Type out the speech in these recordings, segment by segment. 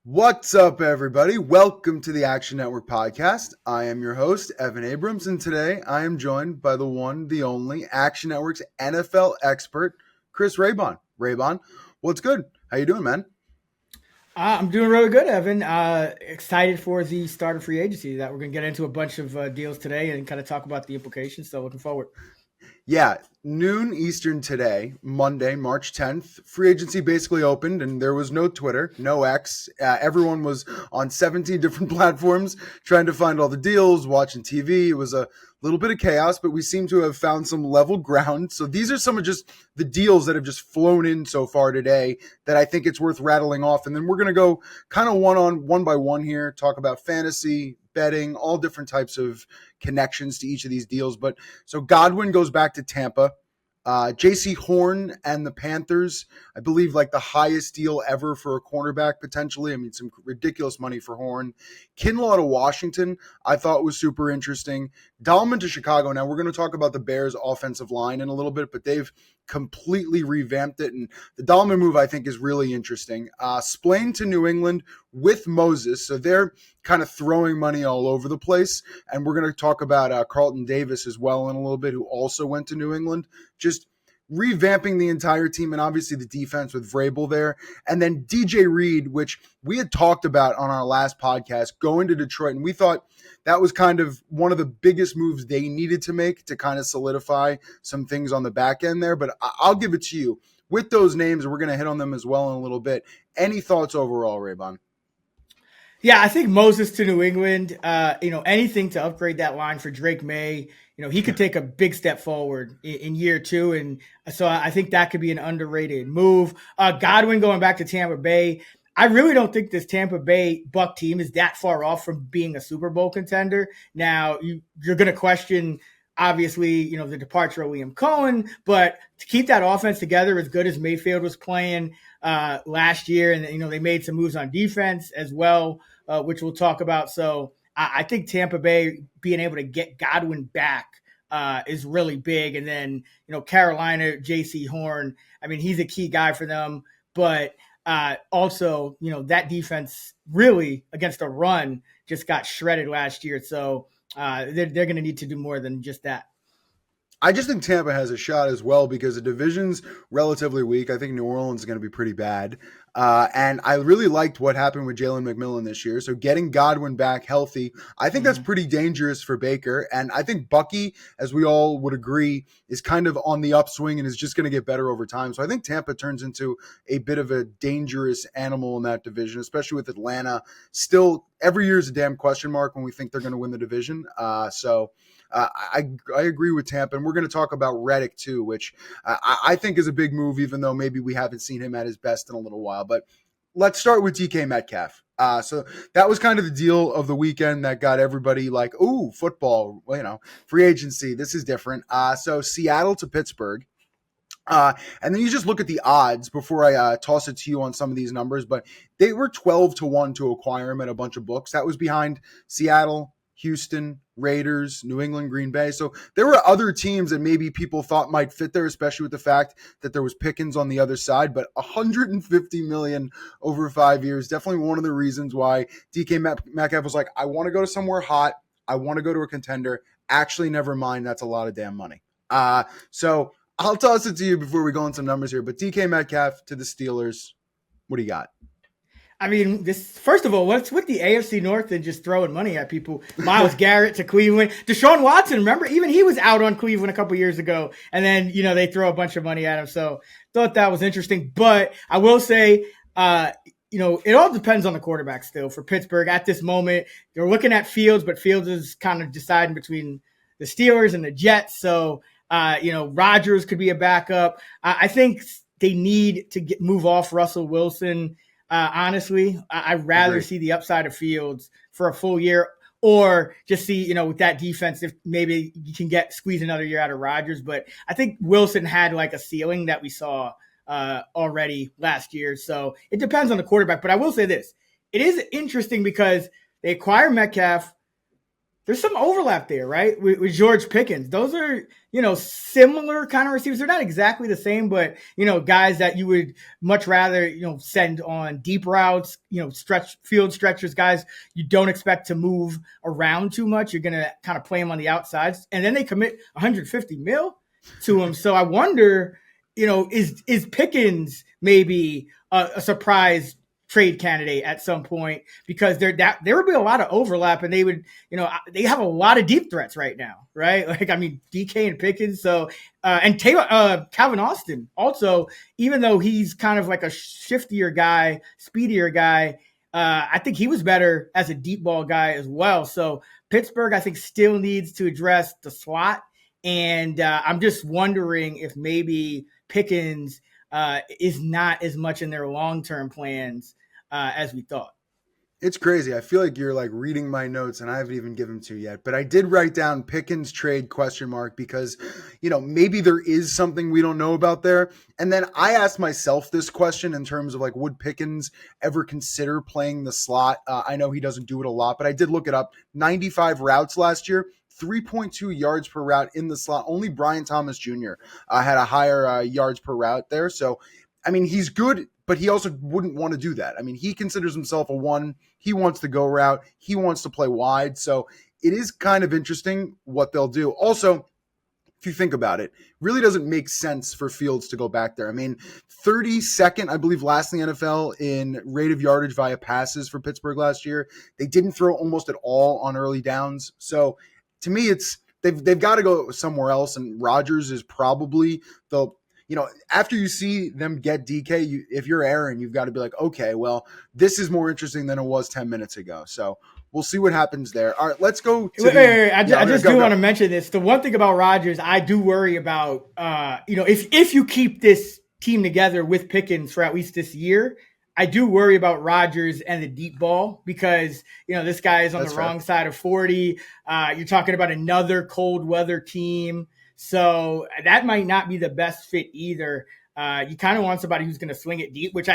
What's up, everybody? Welcome to the Action Network podcast. I am your host, Evan Abrams, and today I am joined by the one, the only Action Network's NFL expert, Chris Raybon. Raybon, what's good? How you doing, man? I'm doing really good, Evan. Excited for the start of free agency that we're going to get into a bunch of deals today and kind of talk about the implications. So looking forward. Yeah, noon Eastern today, Monday, March 10th. Free agency basically opened, and there was no Twitter, no X. Everyone was on 17 different platforms trying to find all the deals, watching TV. It was a little bit of chaos, but we seem to have found some level ground. So these are some of just the deals that have just flown in so far today that I think it's worth rattling off. And then we're going to go kind of one by one here, talk about fantasy, betting, all different types of connections to each of these deals. But so Godwin goes back to Tampa. JC Horn and the Panthers, I believe, like the highest deal ever for a cornerback potentially. I mean, some ridiculous money for Horn. Kinlaw to Washington, I thought was super interesting. Dahlman to Chicago. Now, we're going to talk about the Bears' offensive line in a little bit, but they've completely revamped it. And the Dahlman move, I think, is really interesting. Splain to New England with Moses. So they're kind of throwing money all over the place. And we're going to talk about Carlton Davis as well in a little bit, who also went to New England. Just revamping the entire team and obviously the defense with Vrabel there. And then DJ Reed, which we had talked about on our last podcast, going to Detroit. And we thought that was kind of one of the biggest moves they needed to make to kind of solidify some things on the back end there. But I'll give it to you. With those names, we're going to hit on them as well in a little bit. Any thoughts overall, Raybon? Yeah, I think Moses to New England, anything to upgrade that line for Drake May, he could take a big step forward in year two. And so I think that could be an underrated move. Godwin going back to Tampa Bay. I really don't think this Tampa Bay Buck team is that far off from being a Super Bowl contender. Now, you're going to question, obviously, the departure of Liam Cohen, but to keep that offense together as good as Mayfield was playing last year, and, they made some moves on defense as well, which we'll talk about. So I think Tampa Bay being able to get Godwin back is really big. And then, Carolina, JC Horn, I mean, he's a key guy for them, but also, that defense really against the run just got shredded last year. So they're going to need to do more than just that. I just think Tampa has a shot as well because the division's relatively weak. I think New Orleans is going to be pretty bad. And I really liked what happened with Jalen McMillan this year. So getting Godwin back healthy, I think that's pretty dangerous for Baker. And I think Bucky, as we all would agree, is kind of on the upswing and is just going to get better over time. So I think Tampa turns into a bit of a dangerous animal in that division, especially with Atlanta. Still, every year is a damn question mark when we think they're going to win the division. I agree with Tampa, and we're going to talk about Reddick too, which I think is a big move, even though maybe we haven't seen him at his best in a little while. But let's start with DK Metcalf. So that was kind of the deal of the weekend that got everybody like, ooh, football, free agency. This is different. So Seattle to Pittsburgh. And then you just look at the odds before I toss it to you on some of these numbers, but they were 12-1 to acquire him at a bunch of books. That was behind Seattle, Houston, Raiders, New England, Green Bay. So there were other teams that maybe people thought might fit there, especially with the fact that there was Pickens on the other side. But $150 million over 5 years, definitely one of the reasons why DK Metcalf was like, I want to go to somewhere hot. I want to go to a contender. Actually, never mind. That's a lot of damn money. So I'll toss it to you before we go into some numbers here. But DK Metcalf to the Steelers, what do you got? I mean, first of all, what's with the AFC North and just throwing money at people? Myles Garrett to Cleveland. Deshaun Watson, remember? Even he was out on Cleveland a couple years ago. And then, they throw a bunch of money at him. So thought that was interesting. But I will say, it all depends on the quarterback still for Pittsburgh at this moment. They're looking at Fields, but Fields is kind of deciding between the Steelers and the Jets. So, Rodgers could be a backup. I think they need to move off Russell Wilson. Honestly, I'd rather see the upside of Fields for a full year, or just see, with that defense, if maybe you can squeeze another year out of Rodgers. But I think Wilson had like a ceiling that we saw already last year. So it depends on the quarterback. But I will say this. It is interesting because they acquire Metcalf. there's some overlap there, right? With George Pickens. Those are, similar kind of receivers. They're not exactly the same, but, guys that you would much rather, send on deep routes, field stretchers, guys you don't expect to move around too much. You're going to kind of play them on the outsides. And then they commit 150 mil to him. So I wonder, is Pickens maybe a surprise trade candidate at some point, because there would be a lot of overlap, and they would, they have a lot of deep threats right now, right? Like, I mean, DK and Pickens. So, and Taylor, Calvin Austin also, even though he's kind of like a shiftier guy, speedier guy, I think he was better as a deep ball guy as well. So Pittsburgh, I think, still needs to address the slot. And I'm just wondering if maybe Pickens is not as much in their long-term plans as we thought. It's crazy. I feel like you're like reading my notes and I haven't even given to yet, but I did write down Pickens trade ? Because, maybe there is something we don't know about there. And then I asked myself this question in terms of like, would Pickens ever consider playing the slot? I know he doesn't do it a lot, but I did look it up. 95 routes last year, 3.2 yards per route in the slot. Only Brian Thomas Jr. Had a higher yards per route there. So, I mean, he's good, but he also wouldn't want to do that. I mean, he considers himself a one. He wants to go route. He wants to play wide. So it is kind of interesting what they'll do. Also, if you think about it, really doesn't make sense for Fields to go back there. I mean, 32nd, I believe, last in the NFL in rate of yardage via passes for Pittsburgh last year. They didn't throw almost at all on early downs. So to me, it's they've got to go somewhere else. And Rodgers is probably the after you see them get DK, if you're Aaron, you've got to be like, okay, well, this is more interesting than it was 10 minutes ago. So we'll see what happens there. All right, let's go. I just want to mention this. The one thing about Rodgers, I do worry about, if you keep this team together with Pickens for at least this year, I do worry about Rodgers and the deep ball, because, this guy is on the wrong side of 40. You're talking about another cold weather team. So that might not be the best fit either. You kind of want somebody who's going to swing it deep, which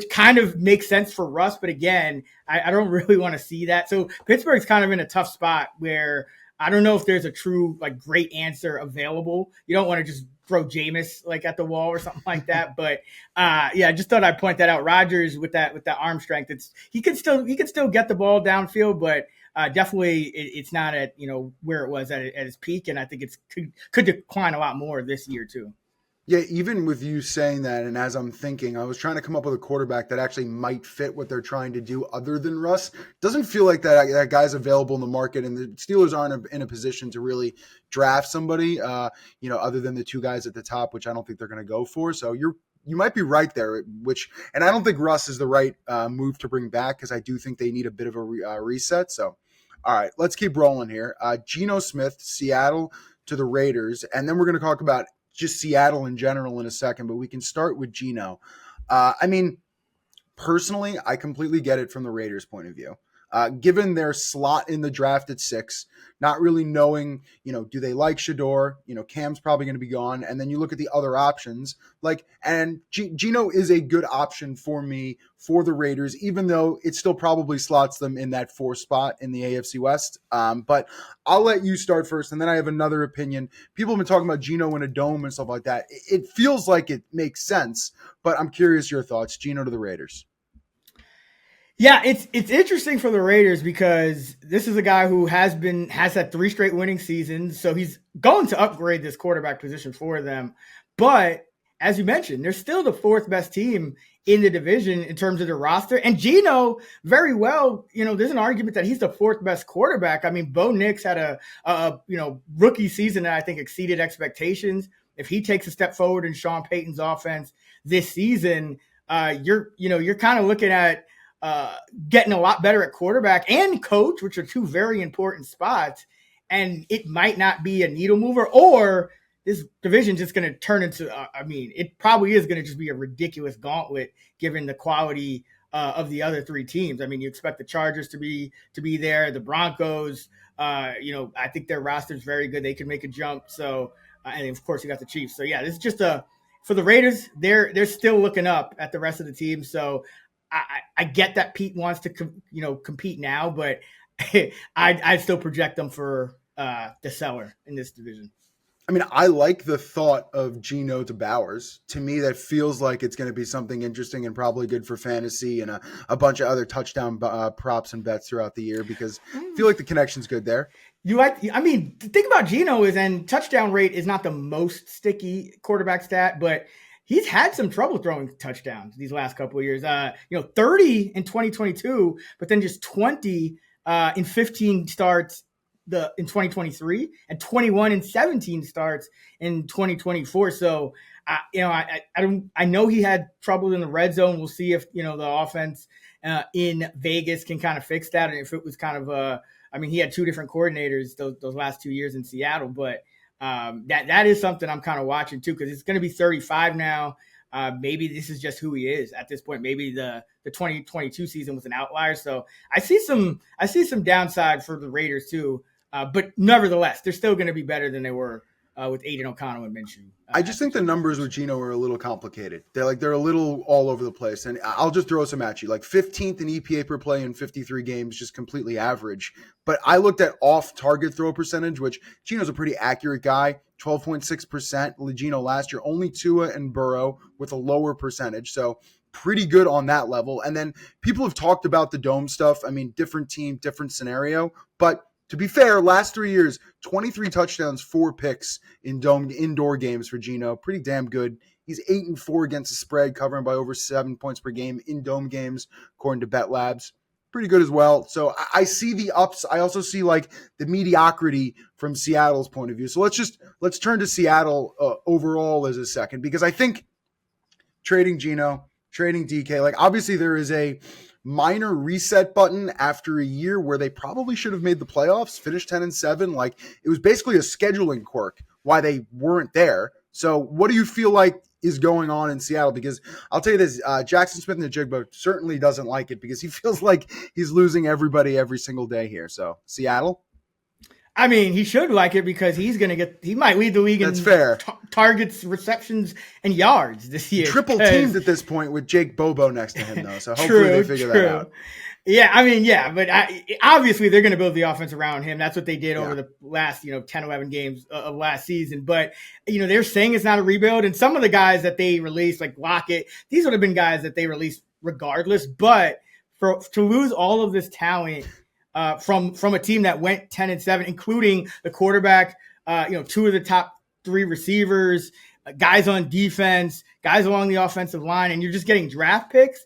kind of makes sense for Russ. But again, I don't really want to see that. So Pittsburgh's kind of in a tough spot where I don't know if there's a true like great answer available. You don't want to just throw Jameis like at the wall or something like that. But I just thought I'd point that out. Rodgers with that arm strength, he could still get the ball downfield, but definitely it's not at where it was at its peak, and I think it could decline a lot more this year too. Yeah, even with you saying that, and as I'm thinking, I was trying to come up with a quarterback that actually might fit what they're trying to do other than Russ. Doesn't feel like that guy's available in the market, and the Steelers aren't in a position to really draft somebody, other than the two guys at the top, which I don't think they're going to go for. So you might be right there, and I don't think Russ is the right move to bring back, because I do think they need a bit of a reset. So, all right, let's keep rolling here. Geno Smith, Seattle to the Raiders, and then we're going to talk about just Seattle in general in a second, but we can start with Geno. Personally, I completely get it from the Raiders' point of view. Given their slot in the draft at 6, not really knowing, do they like Shador? Cam's probably going to be gone. And then you look at the other options, and Geno is a good option for me for the Raiders, even though it still probably slots them in that 4 spot in the AFC West. But I'll let you start first, and then I have another opinion. People have been talking about Geno in a dome and stuff like that. It feels like it makes sense, but I'm curious your thoughts. Geno to the Raiders. Yeah, it's interesting for the Raiders, because this is a guy who has had 3 straight winning seasons, so he's going to upgrade this quarterback position for them. But as you mentioned, they're still the 4th best team in the division in terms of their roster. And Geno, very well, there's an argument that he's the 4th best quarterback. I mean, Bo Nix had a rookie season that I think exceeded expectations. If he takes a step forward in Sean Payton's offense this season, you're kind of looking at getting a lot better at quarterback and coach, which are 2 very important spots. And it might not be a needle mover, or this division just going to turn into, it probably is going to just be a ridiculous gauntlet given the quality of the other 3 teams. I mean, you expect the Chargers to be there, the Broncos, I think their roster is very good. They can make a jump. So, and of course you got the Chiefs. So yeah, this is just for the Raiders, they're still looking up at the rest of the team. So I get that Pete wants to compete now, but I'd still project them for the seller in this division. I mean, I like the thought of Geno to Bowers. To me, that feels like it's going to be something interesting and probably good for fantasy and a bunch of other touchdown props and bets throughout the year because I feel like the connection's good there. I mean, the thing about Geno is, and touchdown rate is not the most sticky quarterback stat, but he's had some trouble throwing touchdowns these last couple of years. 30 in 2022, but then just 20 in 15 starts in 2023 and 21 in 17 starts in 2024. So, I know he had trouble in the red zone. We'll see if, the offense in Vegas can kind of fix that. And if it was kind of he had two different coordinators those last 2 years in Seattle, but that is something I'm kind of watching too, because it's going to be 35 now. Maybe this is just who he is at this point. Maybe the 2022 season was an outlier. So I see some downside for the Raiders too. But nevertheless, they're still going to be better than they were with Aiden O'Connell and Minshew. I just think the numbers with Geno are a little complicated. They're a little all over the place. And I'll just throw some at you. Like 15th in EPA per play in 53 games, just completely average. But I looked at off-target throw percentage, which Geno's a pretty accurate guy, 12.6%. Geno last year, only Tua and Burrow with a lower percentage. So pretty good on that level. And then people have talked about the dome stuff. I mean, different team, different scenario. But to be fair, last 3 years, 23 touchdowns, 4 picks in domed indoor games for Geno. Pretty damn good. He's 8-4 against the spread, covering by over 7 points per game in dome games, according to Bet Labs. Pretty good as well. So I see the ups. I also see like the mediocrity from Seattle's point of view. So let's turn to Seattle overall as a second, because I think trading Geno, trading DK, like obviously there is a minor reset button after a year where they probably should have made the playoffs, finished 10-7. Like it was basically a scheduling quirk why they weren't there. So what do you feel like is going on in Seattle? Because I'll tell you this, Jackson Smith in the Jigbo certainly doesn't like it because he feels like he's losing everybody every single day here. So Seattle? I mean, he should like it because he might lead the league in targets, receptions, and yards this year. Triple teamed at this point with Jake Bobo next to him, though. So hopefully they figure that out. Yeah, but obviously they're going to build the offense around him. That's what they did over the last, 10, 11 games of last season. But, they're saying it's not a rebuild. And some of the guys that they released, like Lockett, these would have been guys that they released regardless. But to lose all of this talent from a team that went 10-7, including the quarterback, 2 of the top 3 receivers, guys on defense, guys along the offensive line, and you're just getting draft picks.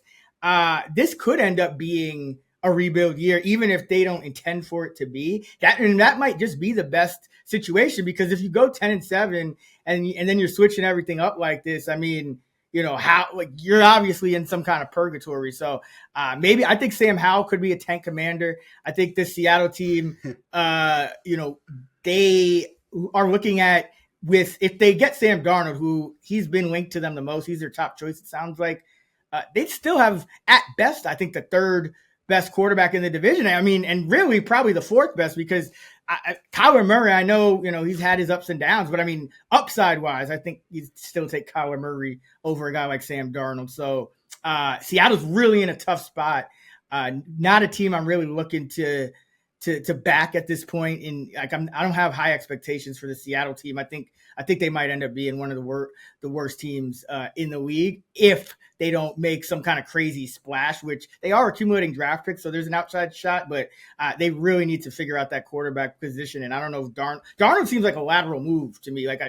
This could end up being a rebuild year, even if they don't intend for it to be. That might just be the best situation, because if you go 10-7 and then you're switching everything up like this, I mean, you're obviously in some kind of purgatory. So maybe I think Sam Howell could be a tank commander. I think this Seattle team, they are looking at if they get Sam Darnold, who he's been linked to them the most, he's their top choice. It sounds like they still have at best, I think, the 3rd best quarterback in the division. I mean, and really probably the 4th best, because Kyler Murray, I know, he's had his ups and downs, but I mean, upside wise, I think you'd still take Kyler Murray over a guy like Sam Darnold. So Seattle's really in a tough spot. Not a team I'm really looking to back at this point. And I don't have high expectations for the Seattle team. I think they might end up being one of the worst teams in the league if they don't make some kind of crazy splash, which they are accumulating draft picks. So there's an outside shot, but they really need to figure out that quarterback position. And I don't know if Darnold seems like a lateral move to me. Like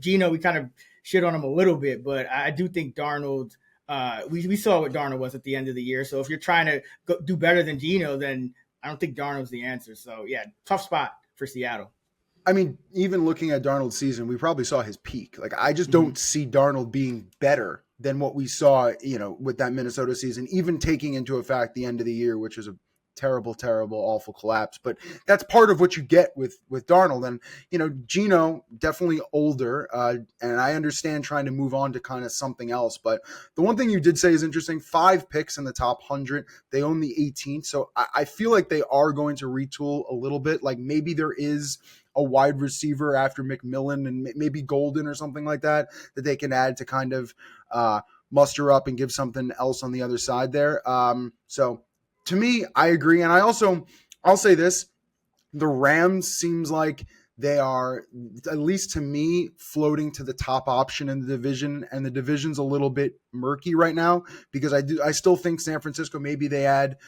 Geno, we kind of shit on him a little bit, but I do think Darnold, we saw what Darnold was at the end of the year. So if you're trying to do better than Geno, then I don't think Darnold's the answer. So yeah, tough spot for Seattle. I mean, even looking at Darnold's season, we probably saw his peak. Like, I just don't see Darnold being better than what we saw, with that Minnesota season, even taking into effect the end of the year, which was a terrible, terrible, awful collapse. But that's part of what you get with Darnold. And, Geno, definitely older, and I understand trying to move on to kind of something else. But the one thing you did say is interesting, 5 picks in the top 100. They own the 18th. So I feel like they are going to retool a little bit. Like maybe there is a wide receiver after McMillan and maybe Golden or something like that they can add to kind of muster up and give something else on the other side there. So to me, I agree. And I also I'll say this. The Rams seems like they are, at least to me, floating to the top option in the division, and the division's a little bit murky right now because I still think San Francisco, maybe they add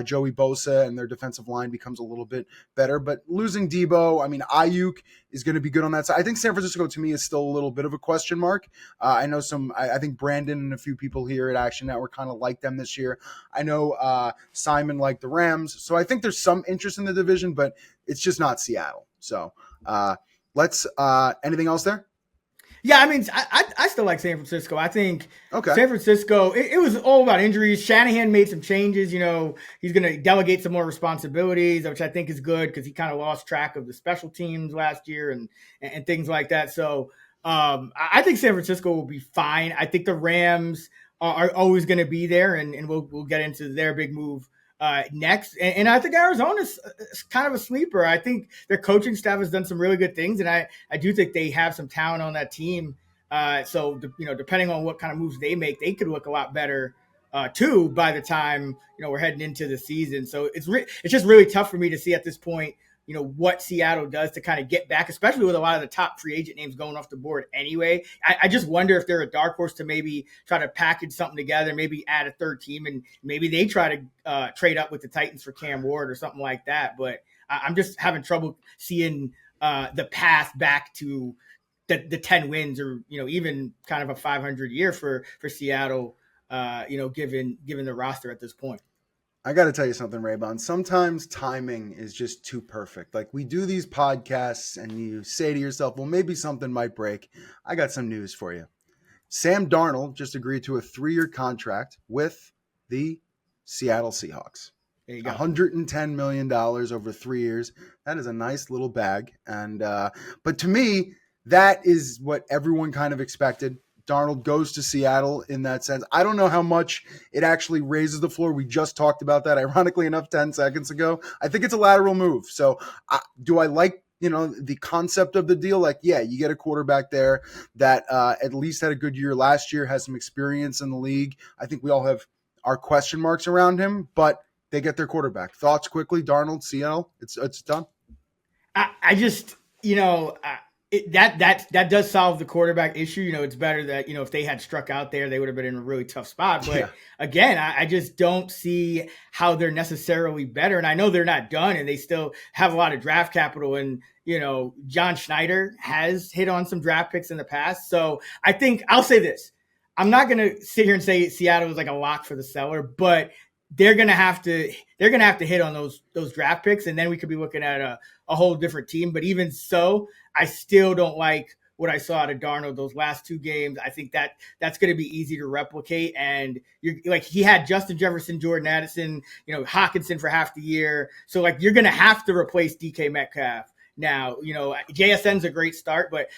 Joey Bosa and their defensive line becomes a little bit better, but losing Debo, I mean, Ayuk is going to be good on that side. I think San Francisco to me is still a little bit of a question mark. I know I think Brandon and a few people here at Action Network kind of like them this year. I know Simon liked the Rams, so I think there's some interest in the division, but it's just not Seattle. So let's anything else there? Yeah, I mean, I still like San Francisco. I think Okay. San Francisco, it was all about injuries. Shanahan made some changes. You know, he's going to delegate some more responsibilities, which I think is good because he kind of lost track of the special teams last year and things like that. So I think San Francisco will be fine. I think the Rams are always going to be there, and we'll get into their big move next. And I think Arizona's kind of a sleeper. I think their coaching staff has done some really good things, and I do think they have some talent on that team. So depending on what kind of moves they make, they could look a lot better too by the time we're heading into the season. So it's just really tough for me to see at this point what Seattle does to kind of get back, especially with a lot of the top free agent names going off the board anyway. I just wonder if they're a dark horse to maybe try to package something together, maybe add a third team, and maybe they try to trade up with the Titans for Cam Ward or something like that. But I'm just having trouble seeing the path back to the 10 wins or, even kind of a 500 year for Seattle, given the roster at this point. I got to tell you something, Raybon. Sometimes timing is just too perfect. Like, we do these podcasts and you say to yourself, well, maybe something might break. I got some news for you. Sam Darnold just agreed to a 3-year contract with the Seattle Seahawks. There you go. $110 million over 3 years. That is a nice little bag. And but to me, that is what everyone kind of expected. Darnold goes to Seattle in that sense. I don't know how much it actually raises the floor. We just talked about that, ironically enough, 10 seconds ago. I think it's a lateral move. So do I like, the concept of the deal? Like, yeah, you get a quarterback there that at least had a good year last year, has some experience in the league. I think we all have our question marks around him, but they get their quarterback. Thoughts quickly, Darnold, Seattle, it's done. I just, that does solve the quarterback issue. It's better that, if they had struck out there, they would have been in a really tough spot. But again, I just don't see how they're necessarily better. And I know they're not done and they still have a lot of draft capital. And, John Schneider has hit on some draft picks in the past. So I think I'll say this. I'm not going to sit here and say Seattle is like a lock for the seller, but they're going to have to hit on those draft picks. And then we could be looking at a whole different team. But even so, I still don't like what I saw out of Darnold those last 2 games. I think that's going to be easy to replicate. And he had Justin Jefferson, Jordan Addison, Hawkinson for half the year. So you're going to have to replace DK Metcalf now. JSN's a great start, but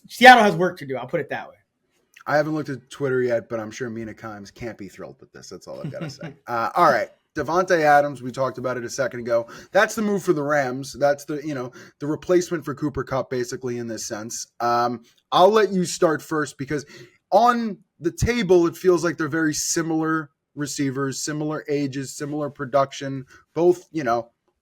Seattle has work to do. I'll put it that way. I haven't looked at Twitter yet, but I'm sure Mina Kimes can't be thrilled with this. That's all I've got to say. All right. Davante Adams, we talked about it a second ago. That's the move for the Rams. That's the replacement for Cooper Kupp, basically, in this sense. I'll let you start first because on the table, it feels like they're very similar receivers, similar ages, similar production, both,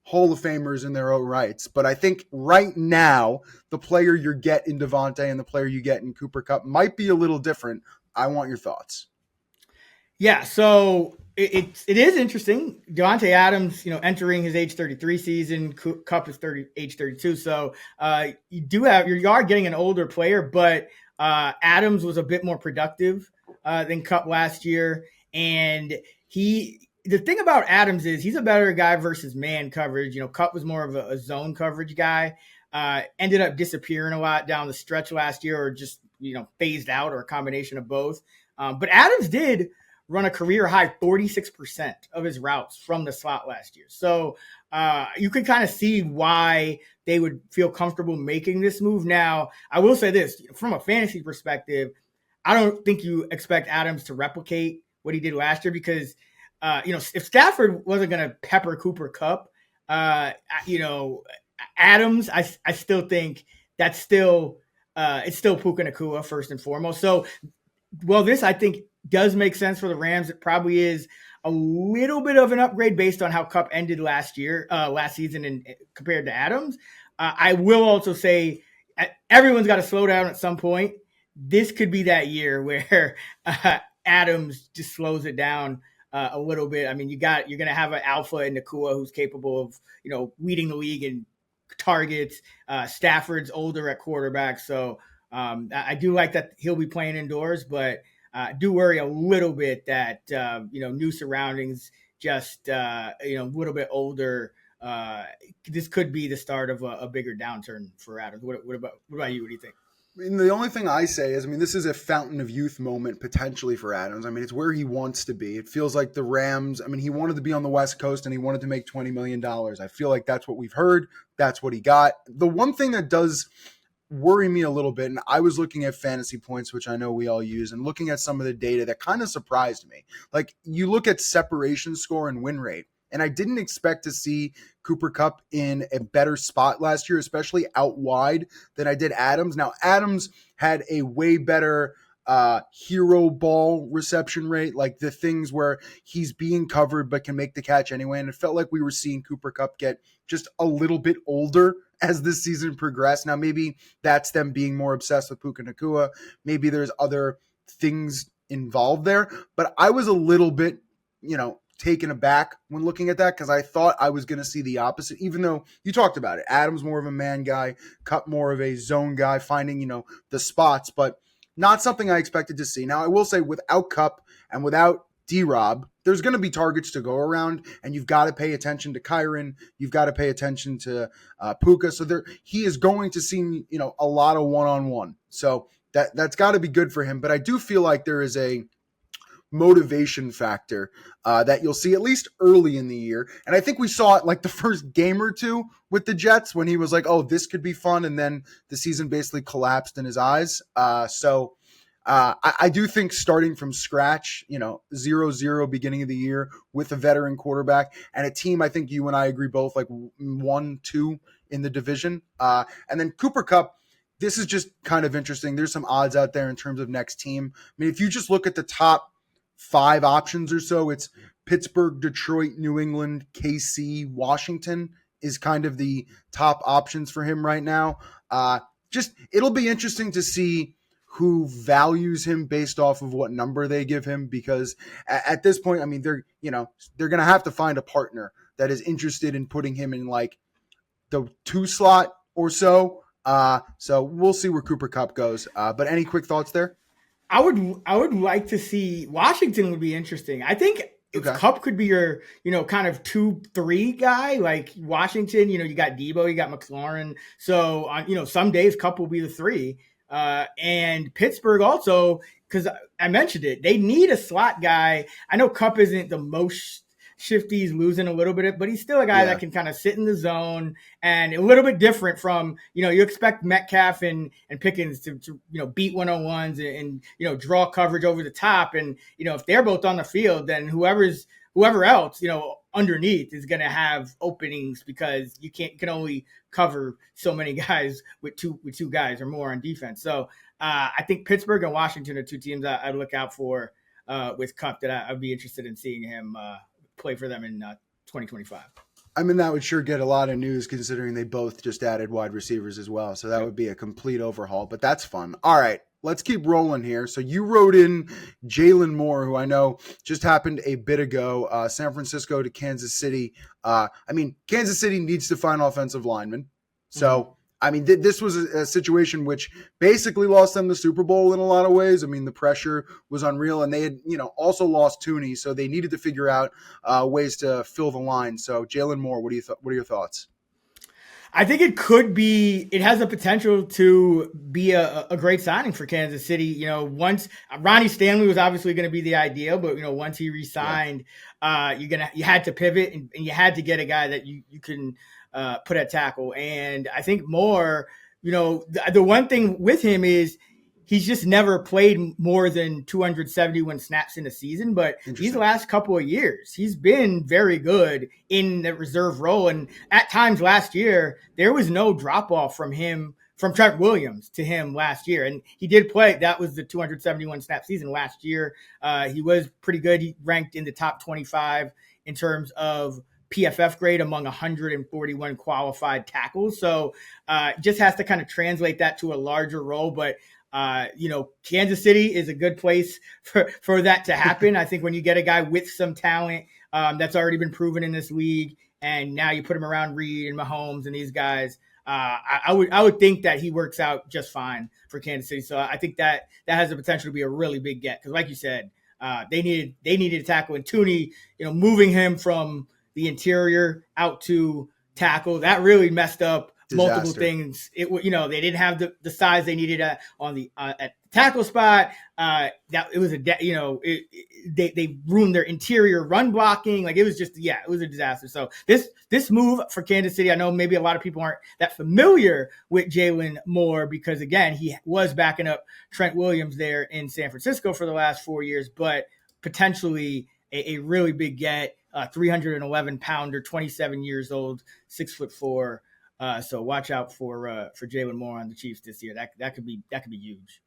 Hall of Famers in their own rights. But I think right now, the player you get in Davante and the player you get in Cooper Kupp might be a little different. I want your thoughts. Yeah, so it is interesting. Davante Adams, entering his age 33 season. Kupp is age 32. So you are getting an older player, but Adams was a bit more productive than Kupp last year. And the thing about Adams is he's a better guy versus man coverage. Kupp was more of a zone coverage guy. Ended up disappearing a lot down the stretch last year, or just phased out, or a combination of both. But Adams did run a career high 46% of his routes from the slot last year. So you can kind of see why they would feel comfortable making this move. Now, I will say this, from a fantasy perspective, I don't think you expect Adams to replicate what he did last year because, if Stafford wasn't going to pepper Cooper Kupp, Adams, I still think that's still it's still Puka Nacua first and foremost. So, this I think does make sense for the Rams. It probably is a little bit of an upgrade based on how Kupp ended last season, and compared to Adams. I will also say everyone's got to slow down at some point. This could be that year where Adams just slows it down a little bit. I mean, you're going to have an alpha in Nakua who's capable of, leading the league in targets. Stafford's older at quarterback. So I do like that he'll be playing indoors, but do worry a little bit that, new surroundings, just, a little bit older. This could be the start of a bigger downturn for Adams. What about you? What do you think? I mean, the only thing I say is, this is a fountain of youth moment potentially for Adams. It's where he wants to be. It feels like the Rams, he wanted to be on the West Coast and he wanted to make $20 million. I feel like that's what we've heard. That's what he got. The one thing that does worry me a little bit, and I was looking at fantasy points, which I know we all use, and looking at some of the data that kind of surprised me. Like, you look at separation score and win rate, and I didn't expect to see Cooper Kupp in a better spot last year, especially out wide, than I did Adams. Now, Adams had a way better hero ball reception rate, like the things where he's being covered but can make the catch anyway. And it felt like we were seeing Cooper Kupp get just a little bit older as this season progressed. Now, maybe that's them being more obsessed with Puka Nacua. Maybe there's other things involved there. But I was a little bit, taken aback when looking at that, because I thought I was going to see the opposite, even though you talked about it. Adams more of a man guy, Kupp more of a zone guy, finding, the spots, but not something I expected to see. Now, I will say, without Kupp and without D-Rob, there's going to be targets to go around, and you've got to pay attention to Kyron. You've got to pay attention to Puka. So he is going to see, a lot of one-on-one. So that's got to be good for him. But I do feel like there is a motivation factor that you'll see at least early in the year. And I think we saw it like the first game or two with the Jets when he was like, oh, this could be fun. And then the season basically collapsed in his eyes. So I do think starting from scratch, 0-0 beginning of the year with a veteran quarterback and a team, I think you and I agree both, like 1-2 in the division. And then Cooper Kupp, this is just kind of interesting. There's some odds out there in terms of next team. If you just look at the top 5 options or so, it's Pittsburgh, Detroit, New England, KC, Washington is kind of the top options for him right now. It'll be interesting to see who values him based off of what number they give him, because at this point, they're going to have to find a partner that is interested in putting him in like the 2 slot or so. So we'll see where Cooper Kupp goes. But any quick thoughts there? I would like to see Washington would be interesting. I think Kupp could be your, kind of 2-3 guy, like Washington, you got Debo, you got McLaurin. So on, some days Kupp will be the 3. And Pittsburgh also, because I mentioned it, they need a slot guy. I know Kupp isn't the most shifty, he's losing a little bit, but he's still a guy that can kind of sit in the zone, and a little bit different from, you expect Metcalf and Pickens to beat 101s and draw coverage over the top. And, if they're both on the field, then whoever else, underneath is going to have openings, because you can only cover so many guys with two guys or more on defense. So I think Pittsburgh and Washington are 2 teams I'd look out for with Kupp that I'd be interested in seeing him play for them in 2025. That would sure get a lot of news, considering they both just added wide receivers as well. So that would be a complete overhaul, but that's fun. All right, let's keep rolling here. So you wrote in Jalen Moore, who I know just happened a bit ago, San Francisco to Kansas City. Kansas City needs to find offensive linemen. So, this was a situation which basically lost them the Super Bowl in a lot of ways. The pressure was unreal, and they had, also lost Tooney, so they needed to figure out ways to fill the line. So, Jalen Moore, what are your thoughts? I think it has the potential to be a great signing for Kansas City. Once Ronnie Stanley was obviously going to be the ideal, but once he re-signed, you had to pivot and you had to get a guy that you can put at tackle. And I think Moore, the one thing with him is he's just never played more than 271 snaps in a season. But these last couple of years, he's been very good in the reserve role. And at times last year, there was no drop off from him from Trent Williams to him last year. And he did play. That was the 271 snap season last year. He was pretty good. He ranked in the top 25 in terms of PFF grade among 141 qualified tackles. So just has to kind of translate that to a larger role. But Kansas City is a good place for that to happen. I think when you get a guy with some talent that's already been proven in this league, and now you put him around Reed and Mahomes and these guys, I would think that he works out just fine for Kansas City. So I think that has the potential to be a really big get, because like you said, they needed a tackle, and Tooney, moving him from the interior out to tackle, that really messed up multiple things. They didn't have the size they needed on the at tackle spot. That it was they ruined their interior run blocking. Like, it was a disaster. So this move for Kansas City, I know maybe a lot of people aren't that familiar with Jalen Moore, because again, he was backing up Trent Williams there in San Francisco for the last 4 years, but potentially a really big get. 311 pounder, 27 years old, 6'4". So watch out for Jalen Moore on the Chiefs this year. That could be huge.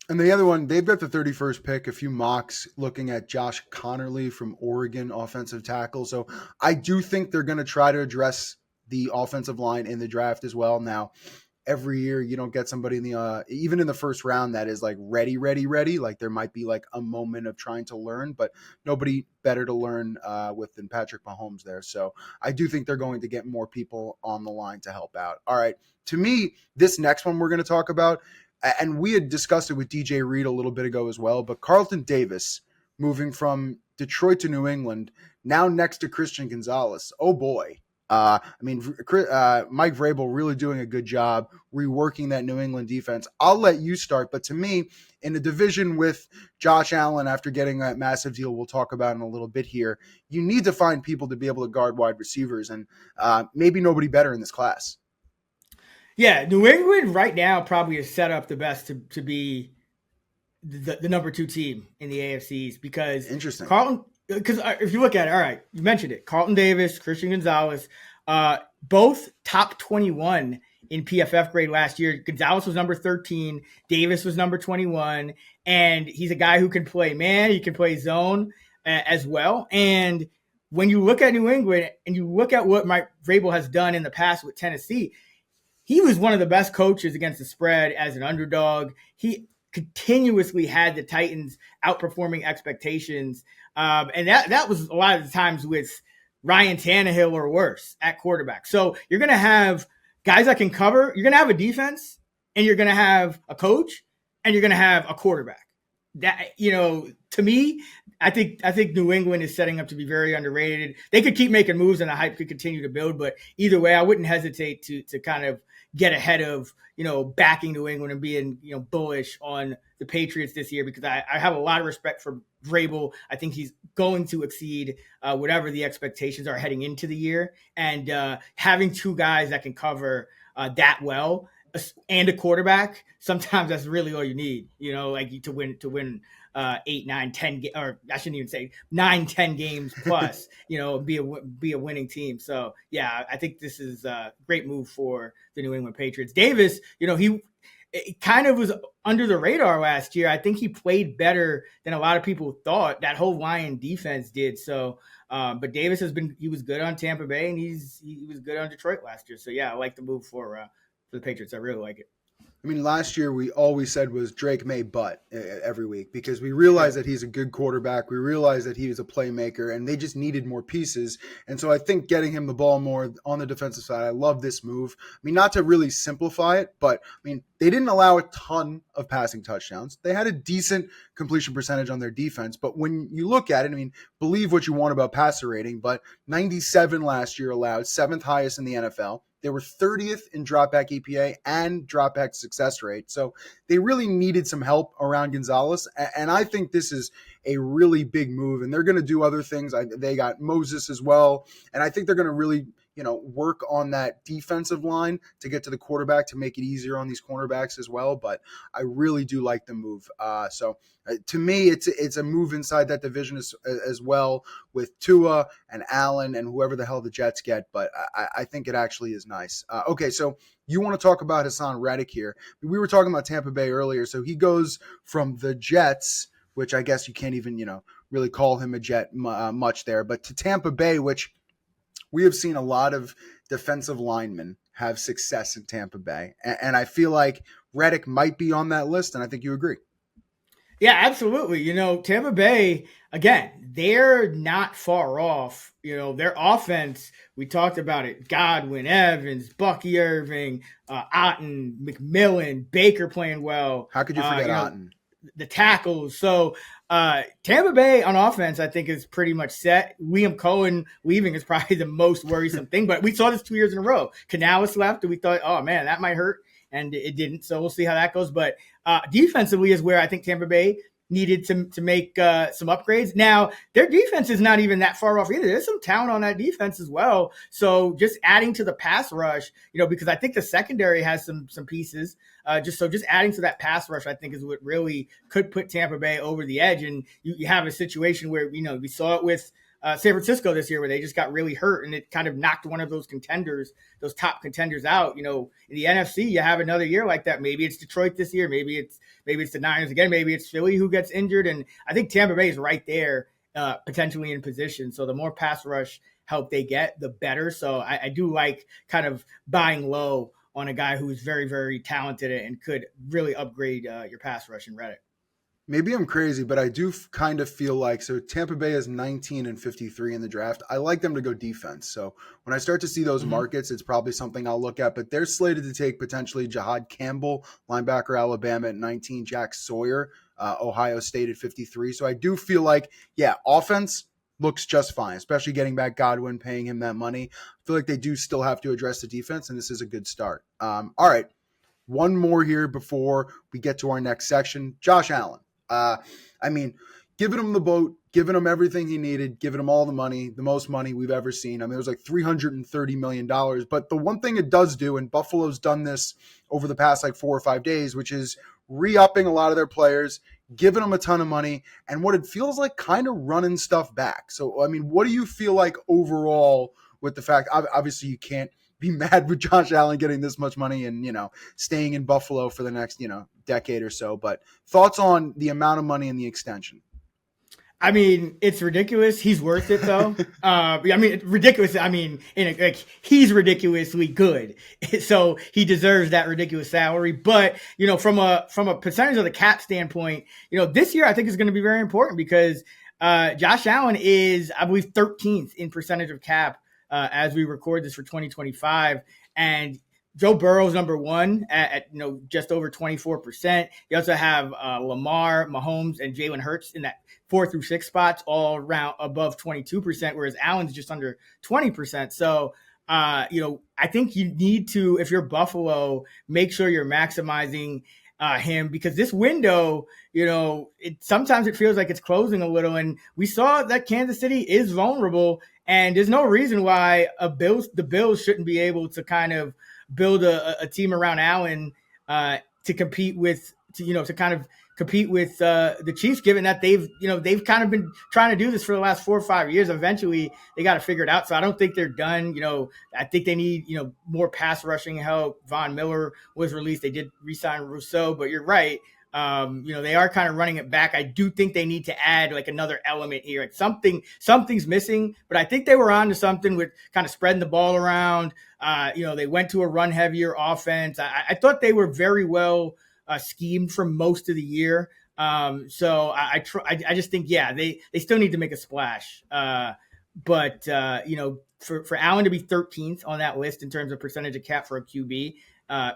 And the other one, they've got the 31st pick, a few mocks looking at Josh Connerly from Oregon, offensive tackle. So I do think they're going to try to address the offensive line in the draft as well. Now, every year you don't get somebody in the even in the first round that is like ready. Like, there might be like a moment of trying to learn, but nobody better to learn with than Patrick Mahomes there. So I do think they're going to get more people on the line to help out. All right, to me, this next one we're going to talk about, and we had discussed it with DJ Reed a little bit ago as well, but Carlton Davis moving from Detroit to New England, now next to Christian Gonzalez. Oh boy. Mike Vrabel really doing a good job reworking that New England defense. I'll let you start, but to me, in the division with Josh Allen after getting that massive deal we'll talk about in a little bit here, you need to find people to be able to guard wide receivers, and maybe nobody better in this class. Yeah, New England right now probably is set up the best to be the number 2 team in the AFCs, because interesting. Because if you look at it, all right, you mentioned it, Carlton Davis, Christian Gonzalez, both top 21 in PFF grade last year. Gonzalez was number 13, Davis was number 21, and he's a guy who can play man, he can play zone as well. And when you look at New England and you look at what Mike Vrabel has done in the past with Tennessee, he was one of the best coaches against the spread as an underdog. He continuously had the Titans outperforming expectations. And that was a lot of the times with Ryan Tannehill or worse at quarterback. So you're going to have guys that can cover. You're going to have a defense, and you're going to have a coach, and you're going to have a quarterback. That, to me, I think New England is setting up to be very underrated. They could keep making moves, and the hype could continue to build. But either way, I wouldn't hesitate to kind of get ahead of, backing New England and being, bullish on the Patriots this year, because I have a lot of respect for Vrabel. I think he's going to exceed whatever the expectations are heading into the year. And having 2 guys that can cover that well and a quarterback, sometimes that's really all you need, to win 8, 9, 10, or I shouldn't even say 9, 10 games plus, be a winning team. So yeah, I think this is a great move for the New England Patriots. Davis, he kind of was under the radar last year. I think he played better than a lot of people thought. That whole Lion defense did. So, but Davis he was good on Tampa Bay, and he was good on Detroit last year. So yeah, I like the move for the Patriots. I really like it. I mean, last year we always said was Drake May but every week, because we realized that he's a good quarterback. We realized that he was a playmaker, and they just needed more pieces. And so I think getting him the ball more on the defensive side, I love this move. I mean, not to really simplify it, but I mean, they didn't allow a ton of passing touchdowns. They had a decent completion percentage on their defense. But when you look at it, I mean, believe what you want about passer rating, but 97 last year allowed, 7th highest in the NFL. They were 30th in dropback EPA and dropback success rate. So they really needed some help around Gonzalez. And I think this is a really big move. And they're going to do other things. They got Moses as well. And I think they're going to really work on that defensive line to get to the quarterback to make it easier on these cornerbacks as well. But I really do like the move. So to me, it's a move inside that division as well with Tua and Allen and whoever the hell the Jets get. But I think it actually is nice. Okay, so you want to talk about Haason Reddick here. We were talking about Tampa Bay earlier. So he goes from the Jets, which I guess you can't even, really call him a Jet much there, but to Tampa Bay, which we have seen a lot of defensive linemen have success in Tampa Bay. And I feel like Reddick might be on that list, and I think you agree. Yeah, absolutely. Tampa Bay, again, they're not far off. Their offense, we talked about it, Godwin, Evans, Bucky Irving, Otten, McMillan, Baker playing well. How could you forget Otten? The tackles. So Tampa Bay on offense, I think, is pretty much set. Liam Cohen leaving is probably the most worrisome thing, but we saw this 2 years in a row. Canales left, and we thought, oh, man, that might hurt. And it didn't. So we'll see how that goes. But defensively is where I think Tampa Bay needed to make some upgrades. Now, their defense is not even that far off either. There's some talent on that defense as well. So just adding to the pass rush, because I think the secondary has some pieces. Just adding to that pass rush, I think, is what really could put Tampa Bay over the edge. And you have a situation where, we saw it with San Francisco this year where they just got really hurt and it kind of knocked one of those top contenders out. In the NFC, you have another year like that. Maybe it's Detroit this year. Maybe it's the Niners again. Maybe it's Philly who gets injured. And I think Tampa Bay is right there, potentially in position. So the more pass rush help they get, the better. So I do like kind of buying low on a guy who's very, very talented and could really upgrade your pass rush in Reddick. Maybe I'm crazy, but I do kind of feel like, so Tampa Bay is 19-53 in the draft. I like them to go defense. So when I start to see those markets, it's probably something I'll look at, but they're slated to take potentially Jahad Campbell, linebacker, Alabama at 19, Jack Sawyer, Ohio State at 53. So I do feel like, offense looks just fine, especially getting back Godwin, paying him that money. I feel like they do still have to address the defense, and this is a good start. All right, one more here before we get to our next section. Josh Allen. Giving him the boat, giving him everything he needed, giving him all the money, the most money we've ever seen. It was like $330 million. But the one thing it does do, and Buffalo's done this over the past 4 or 5 days, which is re-upping a lot of their players, giving them a ton of money, and what it feels like kind of running stuff back. So, what do you feel like overall with the fact, obviously you can't be mad with Josh Allen getting this much money and, staying in Buffalo for the next, decade or so. But thoughts on the amount of money and the extension? It's ridiculous. He's worth it, though. Ridiculous. He's ridiculously good, so he deserves that ridiculous salary. But from a percentage of the cap standpoint, this year I think is going to be very important because Josh Allen is, I believe, 13th in percentage of cap as we record this for 2025, and Joe Burrow's number one at just over 24%. You also have Lamar, Mahomes, and Jalen Hurts in that 4 through 6 spots, all around above 22%, whereas Allen's just under 20%. So, I think you need to, if you're Buffalo, make sure you're maximizing him because this window, sometimes it feels like it's closing a little, and we saw that Kansas City is vulnerable, and there's no reason why the Bills shouldn't be able to kind of build a team around Allen to compete with, to kind of compete with the Chiefs, given that they've kind of been trying to do this for the last 4 or 5 years. Eventually they got to figure it out. So I don't think they're done. I think they need, more pass rushing help. Von Miller was released. They did re-sign Rousseau, but you're right. They are kind of running it back. I do think they need to add another element here. Something's missing, but I think they were on to something with kind of spreading the ball around. They went to a run heavier offense. I thought they were very well schemed for most of the year. So I just think, they still need to make a splash. But for Allen to be 13th on that list in terms of percentage of cap for a QB,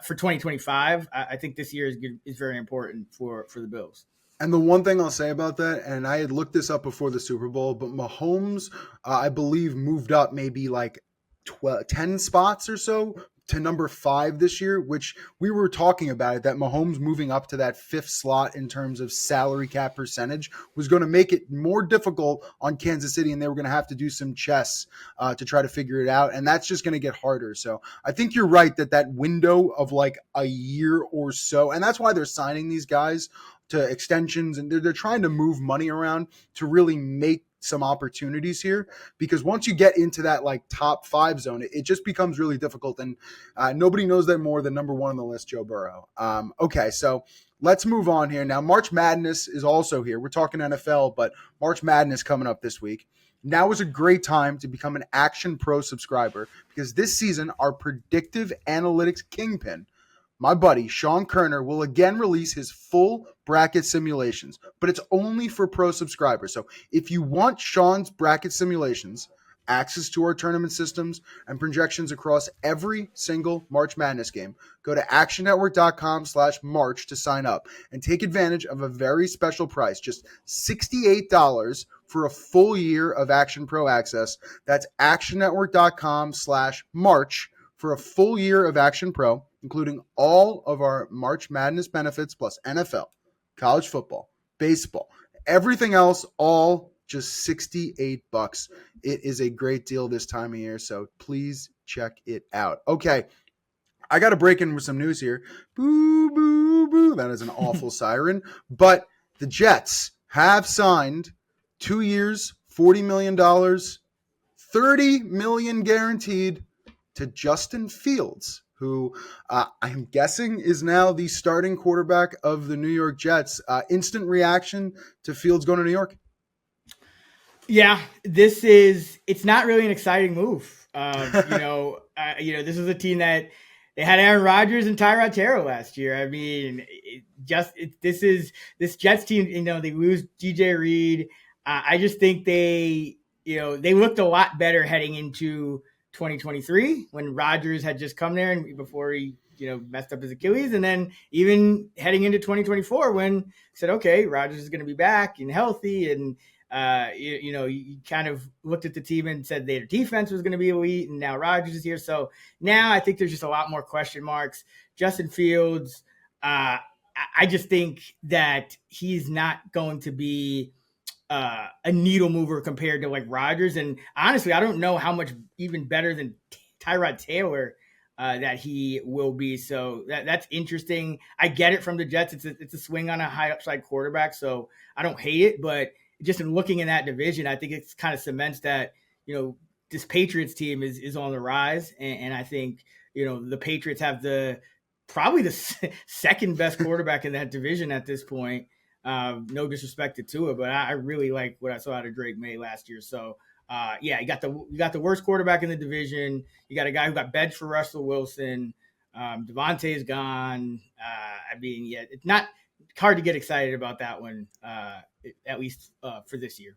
for 2025, I think this year is very important for the Bills. And the one thing I'll say about that, and I had looked this up before the Super Bowl, but Mahomes, I believe, moved up maybe 10 spots or so to number 5 this year, which we were talking about it, that Mahomes moving up to that 5th slot in terms of salary cap percentage was going to make it more difficult on Kansas City, and they were going to have to do some chess to try to figure it out, and that's just going to get harder. So I think you're right that window of like a year or so, and that's why they're signing these guys to extensions, and they're trying to move money around to really make some opportunities here, because once you get into that like top 5 zone, it just becomes really difficult, and nobody knows that more than number 1 on the list, Joe Burrow. Okay, so let's move on here. Now, March Madness is also here. We're talking NFL, but March Madness coming up this week. Now is a great time to become an Action Pro subscriber, because this season, our predictive analytics kingpin, my buddy Sean Kerner, will again release his full bracket simulations, but it's only for pro subscribers. So if you want Sean's bracket simulations, access to our tournament systems, and projections across every single March Madness game, go to actionnetwork.com/March to sign up and take advantage of a very special price, just $68 for a full year of Action Pro access. That's actionnetwork.com/March for a full year of Action Pro, including all of our March Madness benefits, plus NFL, college football, baseball, everything else, all just $68. It is a great deal this time of year, so please check it out. Okay, I got to break in with some news here. Boo, boo, boo. That is an awful siren. But the Jets have signed 2 years, $40 million, $30 million guaranteed to Justin Fields, who I'm guessing is now the starting quarterback of the New York Jets. Instant reaction to Fields going to New York? Yeah, it's not really an exciting move. This is a team that they had Aaron Rodgers and Tyrod Taylor last year. I mean, this Jets team, they lose DJ Reed. I just think they looked a lot better heading into 2023 when Rodgers had just come there and before he messed up his Achilles, and then even heading into 2024 when said, okay, Rodgers is going to be back and healthy, and you kind of looked at the team and said their defense was going to be elite, and now Rodgers is here. So now I think there's just a lot more question marks. Justin Fields, I just think that he's not going to be a needle mover compared to like Rodgers. And honestly, I don't know how much even better than Tyrod Taylor that he will be. So that's interesting. I get it from the Jets. It's a swing on a high upside quarterback, so I don't hate it. But just in looking in that division, I think it kind of cements that, this Patriots team is on the rise. And I think, the Patriots have probably the second best quarterback in that division at this point. No disrespect to Tua, but I really like what I saw out of Drake May last year. So you got the worst quarterback in the division. You got a guy who got benched for Russell Wilson. Davante is gone. It's not hard to get excited about that one, at least for this year.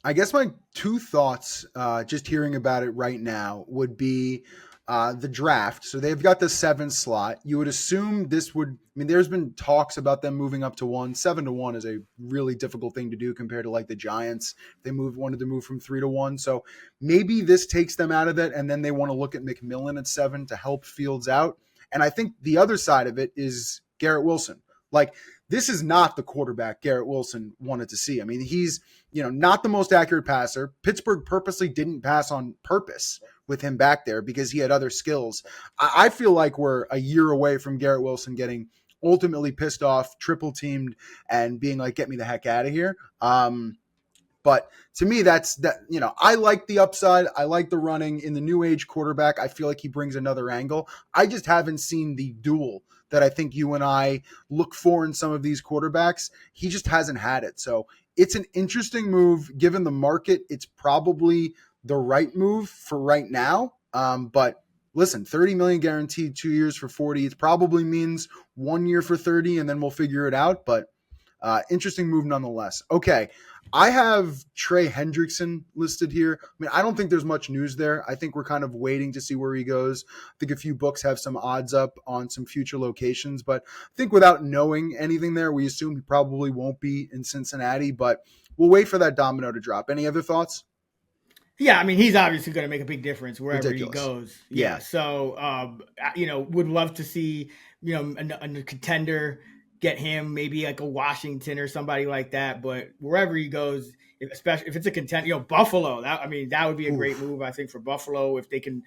I guess my 2 thoughts, just hearing about it right now, would be the draft. So they've got the 7th slot. You would assume there's been talks about them moving up to 1. 7 to 1 is a really difficult thing to do compared to like the Giants. They wanted to move from 3 to 1. So maybe this takes them out of it, and then they want to look at McMillan at 7 to help Fields out. And I think the other side of it is Garrett Wilson. Like, this is not the quarterback Garrett Wilson wanted to see. I mean, he's, not the most accurate passer. Pittsburgh purposely didn't pass on purpose with him back there because he had other skills. I feel like we're a year away from Garrett Wilson getting ultimately pissed off, triple teamed, and being like, get me the heck out of here. But to me, I like the upside. I like the running in the new age quarterback. I feel like he brings another angle. I just haven't seen the duel that I think you and I look for in some of these quarterbacks. He just hasn't had it. So it's an interesting move. Given the market, it's probably the right move for right now. But listen, $30 million guaranteed, 2 years for 40. It probably means 1 year for 30, and then we'll figure it out. But interesting move nonetheless. Okay, I have Trey Hendrickson listed here. I mean, I don't think there's much news there. I think we're kind of waiting to see where he goes. I think a few books have some odds up on some future locations, but I think without knowing anything there, we assume he probably won't be in Cincinnati, but we'll wait for that domino to drop. Any other thoughts? Yeah, I mean, he's obviously going to make a big difference wherever he Ridiculous. goes. Yeah. Yeah, so would love to see a contender get him, maybe like a Washington or somebody like that. But wherever he goes, especially if it's a contender, Buffalo. That would be a great move, I think, for Buffalo if they can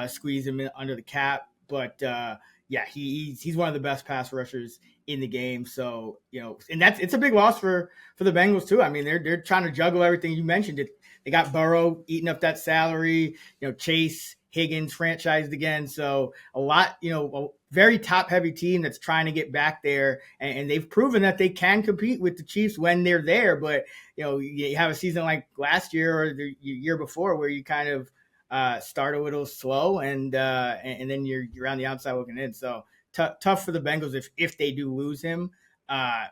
squeeze him in under the cap. But yeah, he's one of the best pass rushers in the game. So and it's a big loss for the Bengals too. I mean, they're trying to juggle everything. You mentioned it. They got Burrow eating up that salary, Chase, Higgins franchised again. So a lot, a very top heavy team that's trying to get back there. And they've proven that they can compete with the Chiefs when they're there. But, you have a season like last year or the year before where you kind of start a little slow and then you're on the outside looking in. So tough for the Bengals if they do lose him,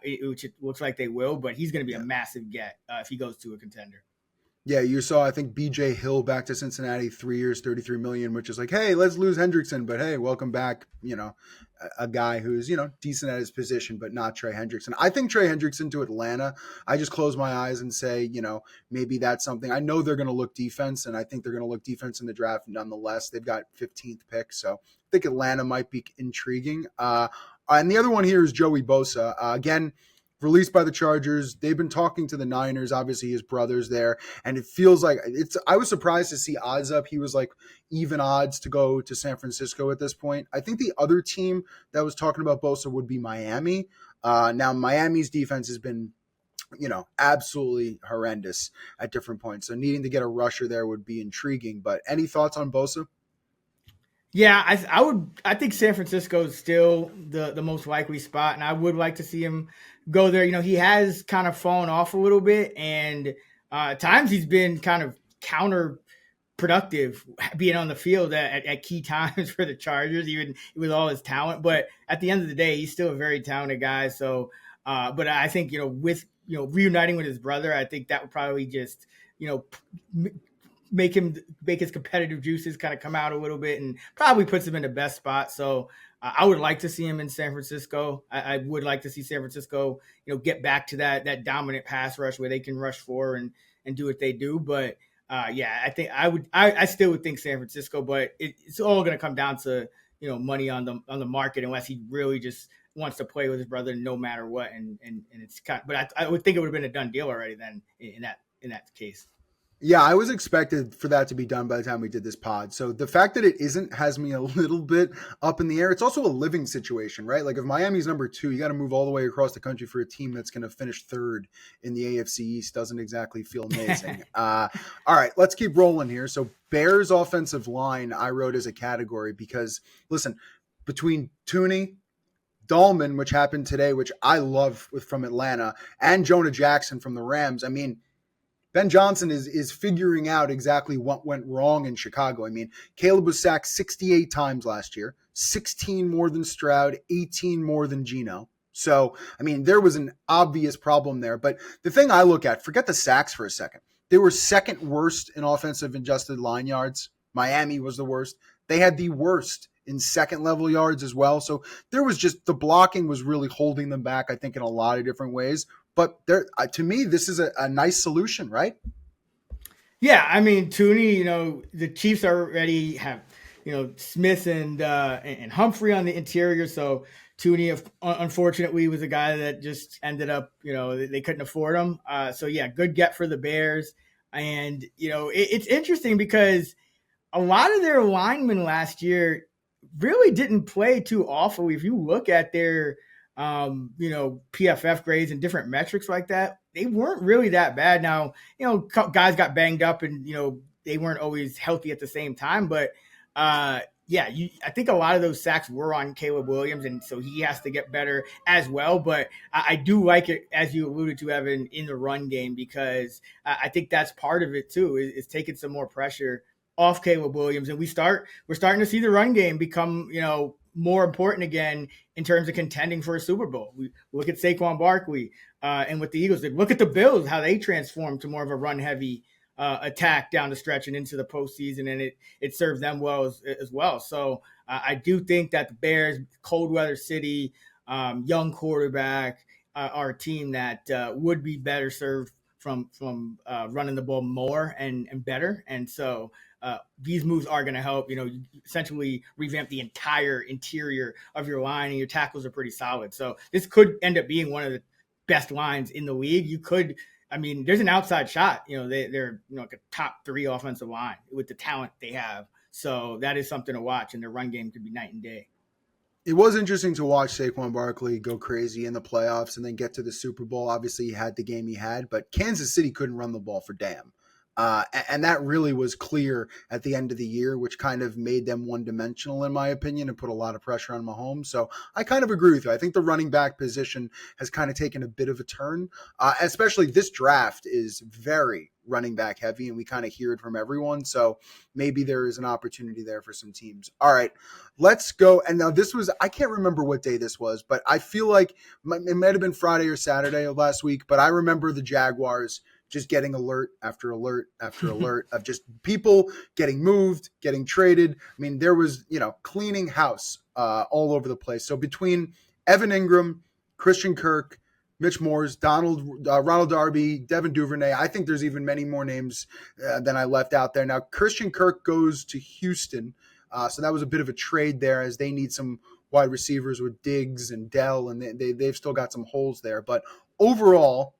which it looks like they will. But he's going to be a massive get if he goes to a contender. Yeah, you saw, I think, BJ Hill back to Cincinnati, 3 years, $33 million, which is like, hey, let's lose Hendrickson, but hey, welcome back, a guy who's, decent at his position, but not Trey Hendrickson. I think Trey Hendrickson to Atlanta, I just close my eyes and say, maybe that's something. I know they're going to look defense, and I think they're going to look defense in the draft nonetheless. They've got 15th pick, so I think Atlanta might be intriguing. And the other one here is Joey Bosa. Again, released by the Chargers. They've been talking to the Niners. Obviously, his brother's there. And it feels like I was surprised to see odds up. He was like even odds to go to San Francisco at this point. I think the other team that was talking about Bosa would be Miami. Now, Miami's defense has been, absolutely horrendous at different points. So needing to get a rusher there would be intriguing. But any thoughts on Bosa? Yeah, I think San Francisco is still the most likely spot, and I would like to see him go there. He has kind of fallen off a little bit, and at times he's been kind of counterproductive being on the field at key times for the Chargers, even with all his talent. But at the end of the day, he's still a very talented guy. So, but I think with reuniting with his brother, I think that would probably just make his competitive juices kind of come out a little bit and probably puts him in the best spot. So I would like to see him in San Francisco. I would like to see San Francisco, get back to that dominant pass rush where they can rush for and do what they do. But I think I still would think San Francisco, but it's all going to come down to, money on the market unless he really just wants to play with his brother no matter what. And it's but I would think it would have been a done deal already then in that case. Yeah, I was expected for that to be done by the time we did this pod. So the fact that it isn't has me a little bit up in the air. It's also a living situation, right? Like if Miami's number 2, you got to move all the way across the country for a team that's going to finish 3rd in the AFC East. Doesn't exactly feel amazing. All right, let's keep rolling here. So Bears offensive line, I wrote as a category because, listen, between Tooney, Dahlman, which happened today, which I love from Atlanta, and Jonah Jackson from the Rams, I mean, Ben Johnson is figuring out exactly what went wrong in Chicago. I mean, Caleb was sacked 68 times last year, 16 more than Stroud, 18 more than Geno. So, I mean, there was an obvious problem there. But the thing I look at, forget the sacks for a second. They were second worst in offensive adjusted line yards. Miami was the worst. They had the worst in second level yards as well. So there was just the blocking was really holding them back, I think, in a lot of different ways. But to me, this is a nice solution, right? Yeah, I mean, Tooney, the Chiefs already have, Smith and Humphrey on the interior. So Tooney, unfortunately, was a guy that just ended up, they couldn't afford him. So, yeah, good get for the Bears. And, it's interesting because a lot of their linemen last year really didn't play too awfully. If you look at their PFF grades and different metrics like that, they weren't really that bad. Now, guys got banged up and, they weren't always healthy at the same time. But, I think a lot of those sacks were on Caleb Williams, and so he has to get better as well. But I do like it, as you alluded to, Evan, in the run game, because I think that's part of it too, is taking some more pressure off Caleb Williams. And we're starting to see the run game become, more important again in terms of contending for a Super Bowl. We look at Saquon Barkley and what the Eagles did. Look at the Bills, how they transformed to more of a run-heavy attack down the stretch and into the postseason, and it serves them well as well. So I do think that the Bears, cold weather city, young quarterback, are a team that would be better served from running the ball more and better. And so these moves are going to help, you essentially revamp the entire interior of your line, and your tackles are pretty solid. So this could end up being one of the best lines in the league. There's an outside shot. They're like a top 3 offensive line with the talent they have. So that is something to watch, and their run game could be night and day. It was interesting to watch Saquon Barkley go crazy in the playoffs and then get to the Super Bowl. Obviously, he had the game he had, but Kansas City couldn't run the ball for damn. And that really was clear at the end of the year, which kind of made them one-dimensional, in my opinion, and put a lot of pressure on Mahomes. So I kind of agree with you. I think the running back position has kind of taken a bit of a turn, especially this draft is very running back heavy, and we kind of hear it from everyone. So maybe there is an opportunity there for some teams. All right, let's go. And now I can't remember what day this was, but I feel like it might have been Friday or Saturday of last week, but I remember the Jaguars just getting alert after alert after alert of just people getting moved, getting traded. I mean, there was, cleaning house all over the place. So between Evan Ingram, Christian Kirk, Mitch Morse, Ronald Darby, Devin Duvernay, I think there's even many more names than I left out there. Now, Christian Kirk goes to Houston. So that was a bit of a trade there, as they need some wide receivers with Diggs and Dell, and they've still got some holes there. But overall,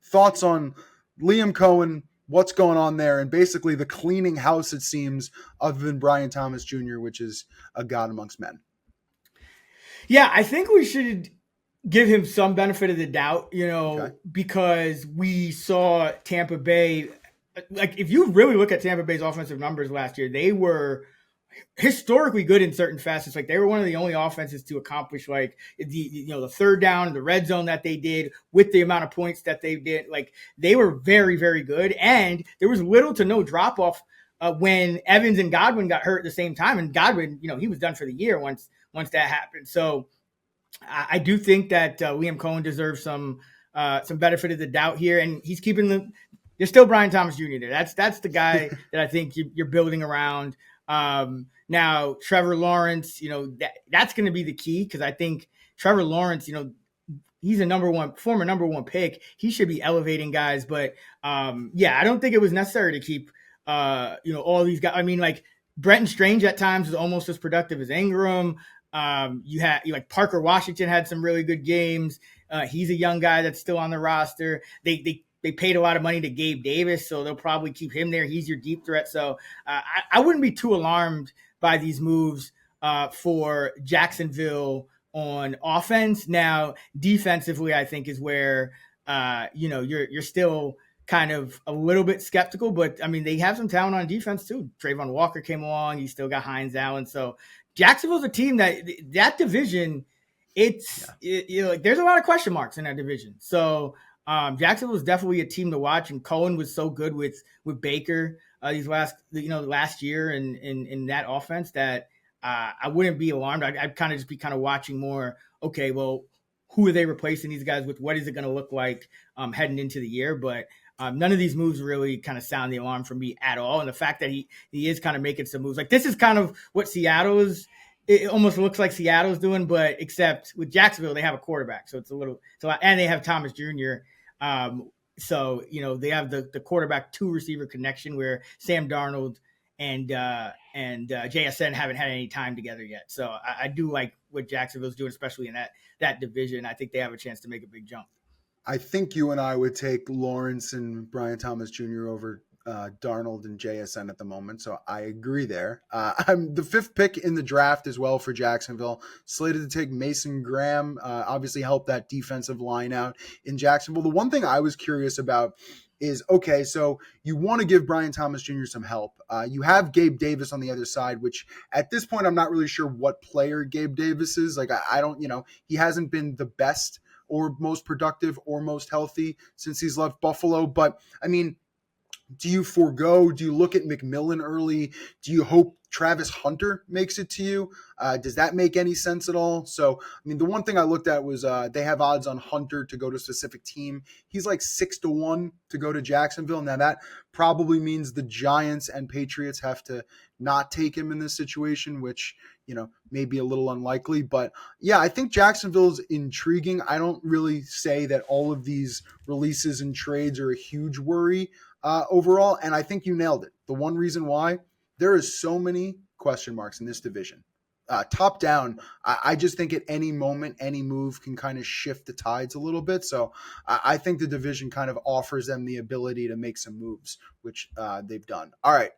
thoughts on Liam Cohen, what's going on there, and basically the cleaning house, it seems, other than Brian Thomas Jr., which is a god amongst men. Yeah, I think we should give him some benefit of the doubt, Okay. because we saw Tampa Bay. Like, if you really look at Tampa Bay's offensive numbers last year, they were historically good in certain facets. Like, they were one of the only offenses to accomplish like the third down and the red zone that they did with the amount of points that they did. Like, they were very, very good. And there was little to no drop off when Evans and Godwin got hurt at the same time. And Godwin, he was done for the year once that happened. So I do think that Liam Cohen deserves some benefit of the doubt here. And he's keeping there's still Brian Thomas Jr. there. That's the guy that I think you're building around. Now Trevor Lawrence, that's going to be the key, because I think Trevor Lawrence, he's a former number one pick. He should be elevating guys, but I don't think it was necessary to keep all these guys. I mean, like, Brenton Strange at times was almost as productive as Ingram. You had Parker Washington had some really good games. He's a young guy that's still on the roster. They paid a lot of money to Gabe Davis, so they'll probably keep him there. He's your deep threat. So I wouldn't be too alarmed by these moves for Jacksonville on offense. Now, defensively, I think is where you're still kind of a little bit skeptical, but I mean, they have some talent on defense too. Trayvon Walker came along. You still got Hines Allen. So Jacksonville's a team that division. There's a lot of question marks in that division. So Jacksonville is definitely a team to watch, and Cohen was so good with Baker last year and in that offense that I wouldn't be alarmed. I'd kind of just be kind of watching more. Okay, well, who are they replacing these guys with? What is it going to look like heading into the year? But none of these moves really kind of sound the alarm for me at all. And the fact that he is kind of making some moves, like, this is kind of what Seattle is. It almost looks like Seattle's doing, but except with Jacksonville, they have a quarterback, so it's and they have Thomas Jr. So they have the quarterback to receiver connection, where Sam Darnold and JSN haven't had any time together yet. So I do like what Jacksonville's doing, especially in that division. I think they have a chance to make a big jump. I think you and I would take Lawrence and Brian Thomas Jr. over Darnold and JSN at the moment, so I agree there. I'm the 5th pick in the draft as well for Jacksonville, slated to take Mason Graham, obviously help that defensive line out in Jacksonville. The one thing I was curious about is, okay, so you want to give Brian Thomas Jr. some help. You have Gabe Davis on the other side, which at this point I'm not really sure what player Gabe Davis is. Like, I don't, he hasn't been the best or most productive or most healthy since he's left Buffalo, but I mean, do you forego? Do you look at McMillan early? Do you hope Travis Hunter makes it to you? Does that make any sense at all? So, I mean, the one thing I looked at was they have odds on Hunter to go to a specific team. He's like 6-1 to go to Jacksonville. Now, that probably means the Giants and Patriots have to not take him in this situation, which, may be a little unlikely. But yeah, I think Jacksonville's intriguing. I don't really say that all of these releases and trades are a huge worry overall. And I think you nailed it. The one reason why, there is so many question marks in this division. Top down, I just think at any moment, any move can kind of shift the tides a little bit. So I think the division kind of offers them the ability to make some moves, which they've done. All right.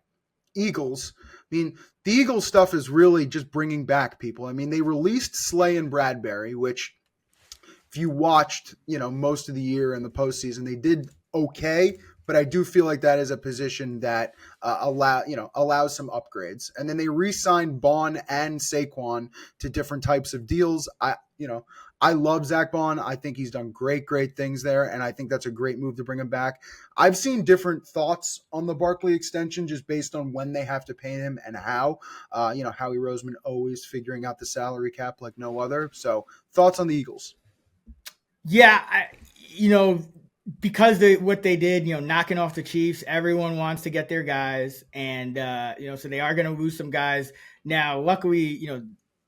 Eagles. I mean, the Eagles stuff is really just bringing back people. I mean, they released Slay and Bradbury, which if you watched, most of the year in the postseason, they did okay. But I do feel like that is a position that allows some upgrades. And then they re-signed Bond and Saquon to different types of deals. I love Zach Bond. I think he's done great things there, and I think that's a great move to bring him back. I've seen different thoughts on the Barkley extension just based on when they have to pay him and how. Howie Roseman always figuring out the salary cap like no other. So thoughts on the Eagles? Yeah, because what they did, knocking off the Chiefs, everyone wants to get their guys, and so they are going to lose some guys. Now, luckily,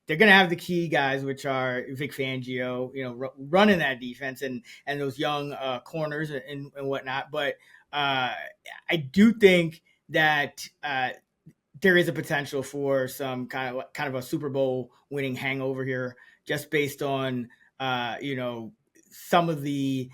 they're going to have the key guys, which are Vic Fangio, running that defense and those young corners and whatnot. But I do think that there is a potential for some kind of a Super Bowl winning hangover here, just based on some of the.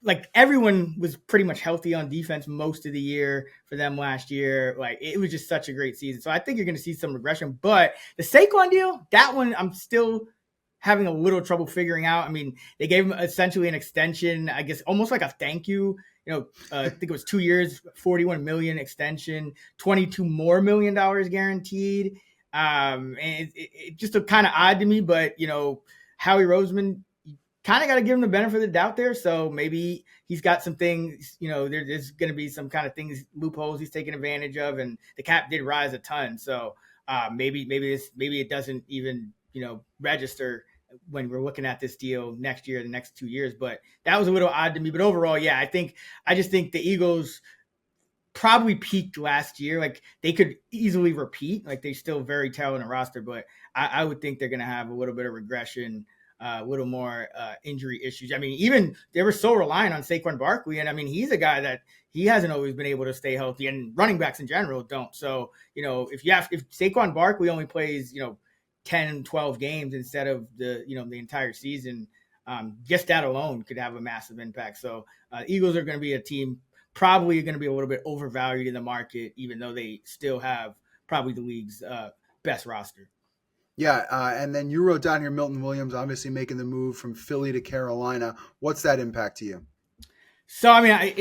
Like everyone was pretty much healthy on defense most of the year for them last year. Like it was just such a great season. So I think you're going to see some regression, but the Saquon deal, that one I'm still having a little trouble figuring out. I mean, they gave him essentially an extension, I guess, almost like a thank you. I think it was 2 years, $41 million extension, $22 more million guaranteed. And it just looked kind of odd to me, but Howie Roseman, kind of got to give him the benefit of the doubt there. So maybe he's got some things, there's going to be some kind of things, loopholes he's taking advantage of. And the cap did rise a ton. So maybe it doesn't even, register when we're looking at this deal next year, the next 2 years. But that was a little odd to me. But overall, yeah, I just think the Eagles probably peaked last year. Like they could easily repeat, like they're still very talented roster, but I would think they're going to have a little bit of regression, a little more injury issues. I mean, even they were so reliant on Saquon Barkley, and I mean, he's a guy that he hasn't always been able to stay healthy, and running backs in general don't. So, if Saquon Barkley only plays, 10, 12 games instead of the entire season, just that alone could have a massive impact. So, Eagles are going to be a team probably going to be a little bit overvalued in the market, even though they still have probably the league's best roster. Yeah, and then you wrote down here Milton Williams obviously making the move from Philly to Carolina. What's that impact to you? So, I mean,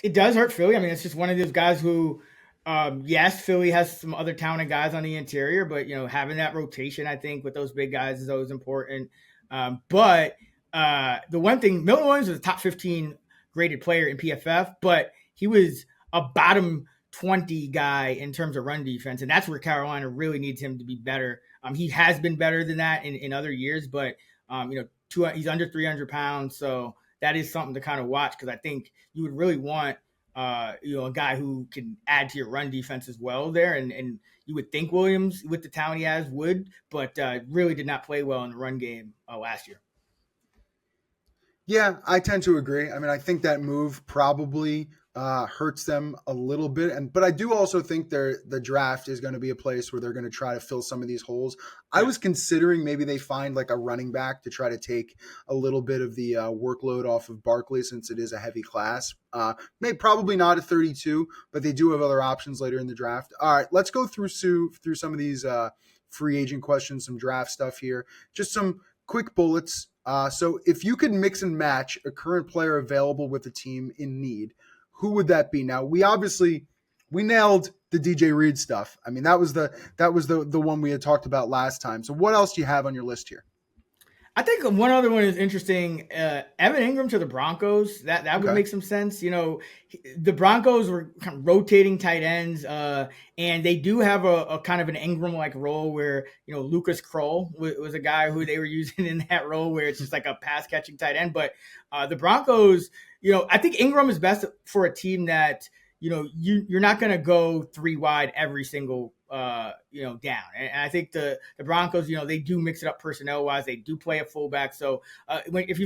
it does hurt Philly. I mean, it's just one of those guys who, yes, Philly has some other talented guys on the interior, but, having that rotation, I think, with those big guys is always important. But the one thing, Milton Williams was a top 15 graded player in PFF, but he was a bottom 20 guy in terms of run defense, and that's where Carolina really needs him to be better. He has been better than that in other years, but he's under 300 pounds, so that is something to kind of watch, because I think you would really want a guy who can add to your run defense as well there, and you would think Williams, with the talent he has, would, but really did not play well in the run game last year. Yeah, I tend to agree. I mean, I think that move probably hurts them a little bit, but I do also think the draft is going to be a place where they're going to try to fill some of these holes. I was considering maybe they find like a running back to try to take a little bit of the workload off of Barkley, since it is a heavy class. Probably not at 32, but they do have other options later in the draft. All right, let's go through some of these free agent questions, some draft stuff here, just some quick bullets. So if you could mix and match a current player available with a team in need, who would that be? Now, we nailed the DJ Reed stuff. I mean, that was the one we had talked about last time. So what else do you have on your list here? I think one other one is interesting. Evan Ingram to the Broncos. That would make some sense. The Broncos were kind of rotating tight ends, and they do have a kind of an Ingram-like role where, Lucas Kroll was a guy who they were using in that role where it's just like a pass-catching tight end. But the Broncos, I think Ingram is best for a team that, you're not going to go three wide every single down. And I think the Broncos, they do mix it up personnel wise. They do play a fullback. So as long as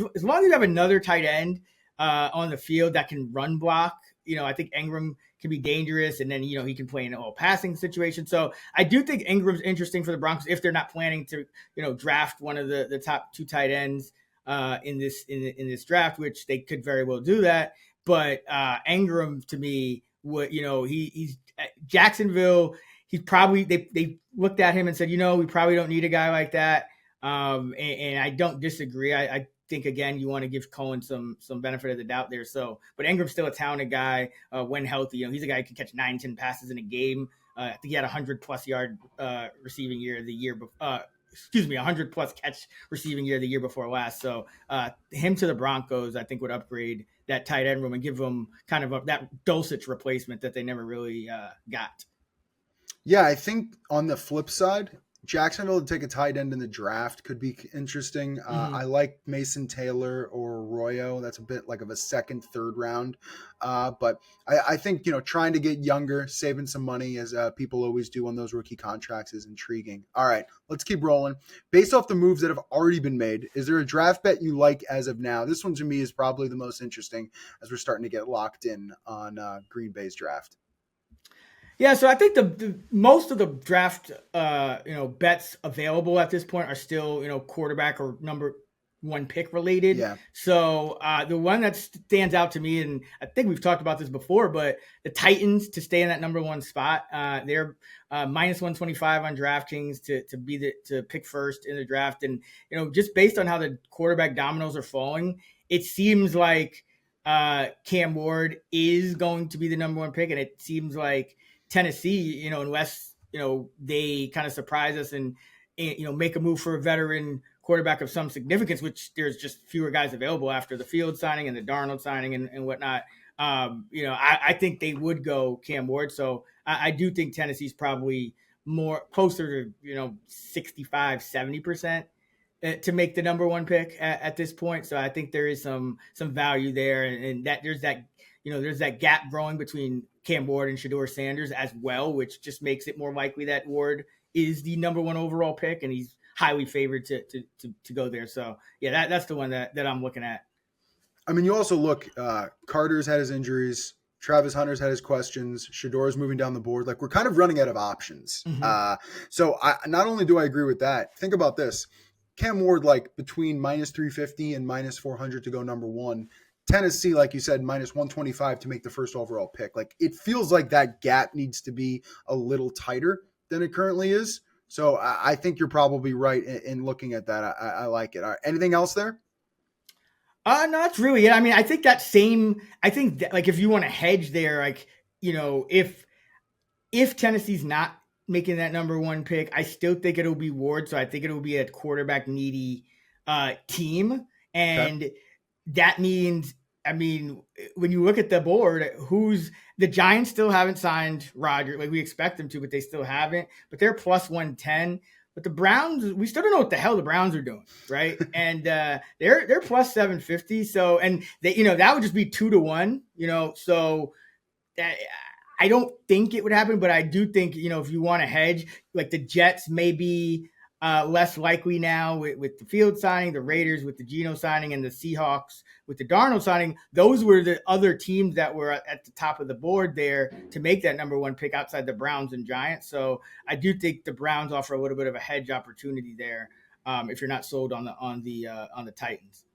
you have another tight end on the field that can run block, I think Ingram can be dangerous, and then he can play in a passing situation. So I do think Ingram's interesting for the Broncos if they're not planning to draft one of the top two tight ends in this draft, which they could very well do that. But Ingram, to me, he's Jacksonville. He's probably they looked at him and said, we probably don't need a guy like that. And I don't disagree. I think, again, you want to give Cohen some benefit of the doubt there. So, but Ingram's still a talented guy when healthy. He's a guy who can catch 9-10 passes in a game. I think he had 100+ yard receiving year the year before. 100+ catch receiving year the year before last. So him to the Broncos, I think, would upgrade that tight end room and give them kind of that Dulcich replacement that they never really got. Yeah, I think on the flip side, Jacksonville to take a tight end in the draft could be interesting. I like Mason Taylor or Arroyo. That's a bit like of a second, third round. But I think, trying to get younger, saving some money as people always do on those rookie contracts is intriguing. All right, let's keep rolling. Based off the moves that have already been made, is there a draft bet you like as of now? This one to me is probably the most interesting as we're starting to get locked in on Green Bay's draft. Yeah, so I think the most of the draft, bets available at this point are still, quarterback or number one pick related. Yeah. So the one that stands out to me, and I think we've talked about this before, but the Titans to stay in that number one spot, they're minus 125 on DraftKings to pick first in the draft, and just based on how the quarterback dominoes are falling, it seems like Cam Ward is going to be the number one pick, and it seems like Tennessee, unless, they kind of surprise us and make a move for a veteran quarterback of some significance, which there's just fewer guys available after the Field signing and the Darnold signing and whatnot. I think they would go Cam Ward. So I do think Tennessee's probably more closer to, 65, 70% to make the number one pick at this point. So I think there is some value there, and that there's that gap growing between Cam Ward and Shedeur Sanders as well, which just makes it more likely that Ward is the number one overall pick, and he's highly favored to go there. So yeah, that's the one that I'm looking at. I mean, you also look, Carter's had his injuries, Travis Hunter's had his questions, Shedeur's moving down the board. Like, we're kind of running out of options. So not only do I agree with that, think about this. Cam Ward, like between minus 350 and minus 400 to go number one. Tennessee, like you said, minus 125 to make the first overall pick. Like, it feels like that gap needs to be a little tighter than it currently is. So I think you're probably right in looking at that. I like it. All right. Anything else there? No, that's really it. I mean, I think like if you want to hedge there, like, if Tennessee's not making that number one pick, I still think it'll be Ward. So I think it'll be a quarterback needy team. And that means, I mean, when you look at the board, the Giants still haven't signed Rodgers. Like, we expect them to, but they still haven't. But they're plus 110. But the Browns, we still don't know what the hell the Browns are doing, right? And they're plus 750. So, and they, that would just be 2-1. So that, I don't think it would happen, but I do think, if you want to hedge, like the Jets may be less likely now with the Field signing, the Raiders with the Geno signing, and the Seahawks with the Darnold signing. Those were the other teams that were at the top of the board there to make that number one pick outside the Browns and Giants. So I do think the Browns offer a little bit of a hedge opportunity there if you're not sold on the Titans.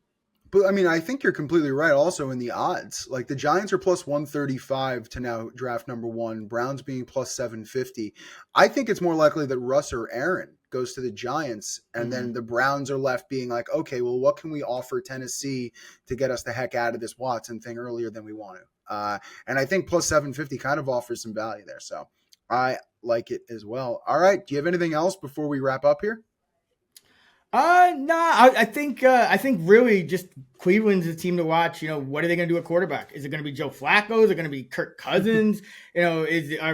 But I mean, I think you're completely right also in the odds. Like, the Giants are plus 135 to now draft number one, Browns being plus 750. I think it's more likely that Russ or Aaron goes to the Giants, and then the Browns are left being like, okay, well, what can we offer Tennessee to get us the heck out of this Watson thing earlier than we want to? And I think plus 750 kind of offers some value there. So I like it as well. All right. Do you have anything else before we wrap up here? No, I think really just Cleveland's a team to watch. What are they going to do at quarterback? Is it going to be Joe Flacco? Is it going to be Kirk Cousins? Are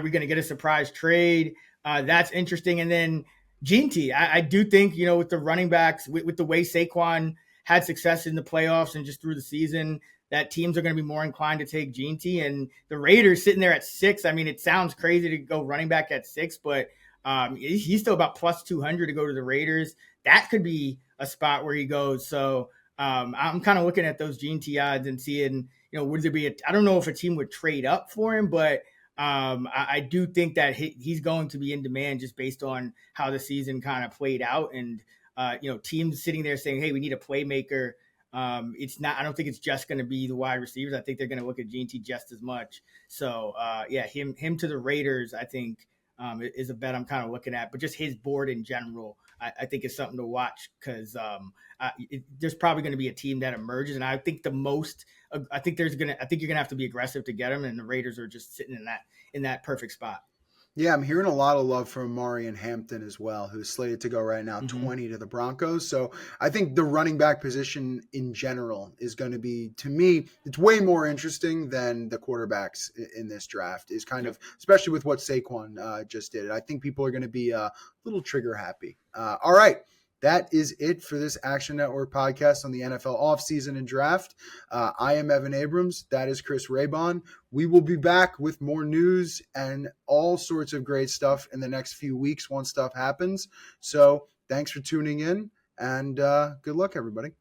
we going to get a surprise trade? That's interesting. And then Gene T, I do think, with the running backs, with the way Saquon had success in the playoffs and just through the season, that teams are going to be more inclined to take G&T, and the Raiders sitting there at 6. I mean, it sounds crazy to go running back at 6, but he's still about plus 200 to go to the Raiders. That could be a spot where he goes. So I'm kind of looking at those G&T odds and seeing, would there be I don't know if a team would trade up for him, but I do think that he's going to be in demand just based on how the season kind of played out. And, teams sitting there saying, hey, we need a playmaker. It's not, I don't think it's just going to be the wide receivers. I think they're going to look at G&T just as much. So him to the Raiders, I think is a bet I'm kind of looking at, but just his board in general, I think is something to watch because there's probably going to be a team that emerges. And I think I think you're going to have to be aggressive to get him. And the Raiders are just sitting in that perfect spot. Yeah, I'm hearing a lot of love from Amari and Hampton as well, who's slated to go right now 20 to the Broncos. So I think the running back position in general is going to be, to me, it's way more interesting than the quarterbacks in this draft, is kind of, especially with what Saquon just did. I think people are going to be a little trigger happy. All right. That is it for this Action Network podcast on the NFL offseason and draft. I am Evan Abrams. That is Chris Raybon. We will be back with more news and all sorts of great stuff in the next few weeks once stuff happens. So thanks for tuning in, and good luck, everybody.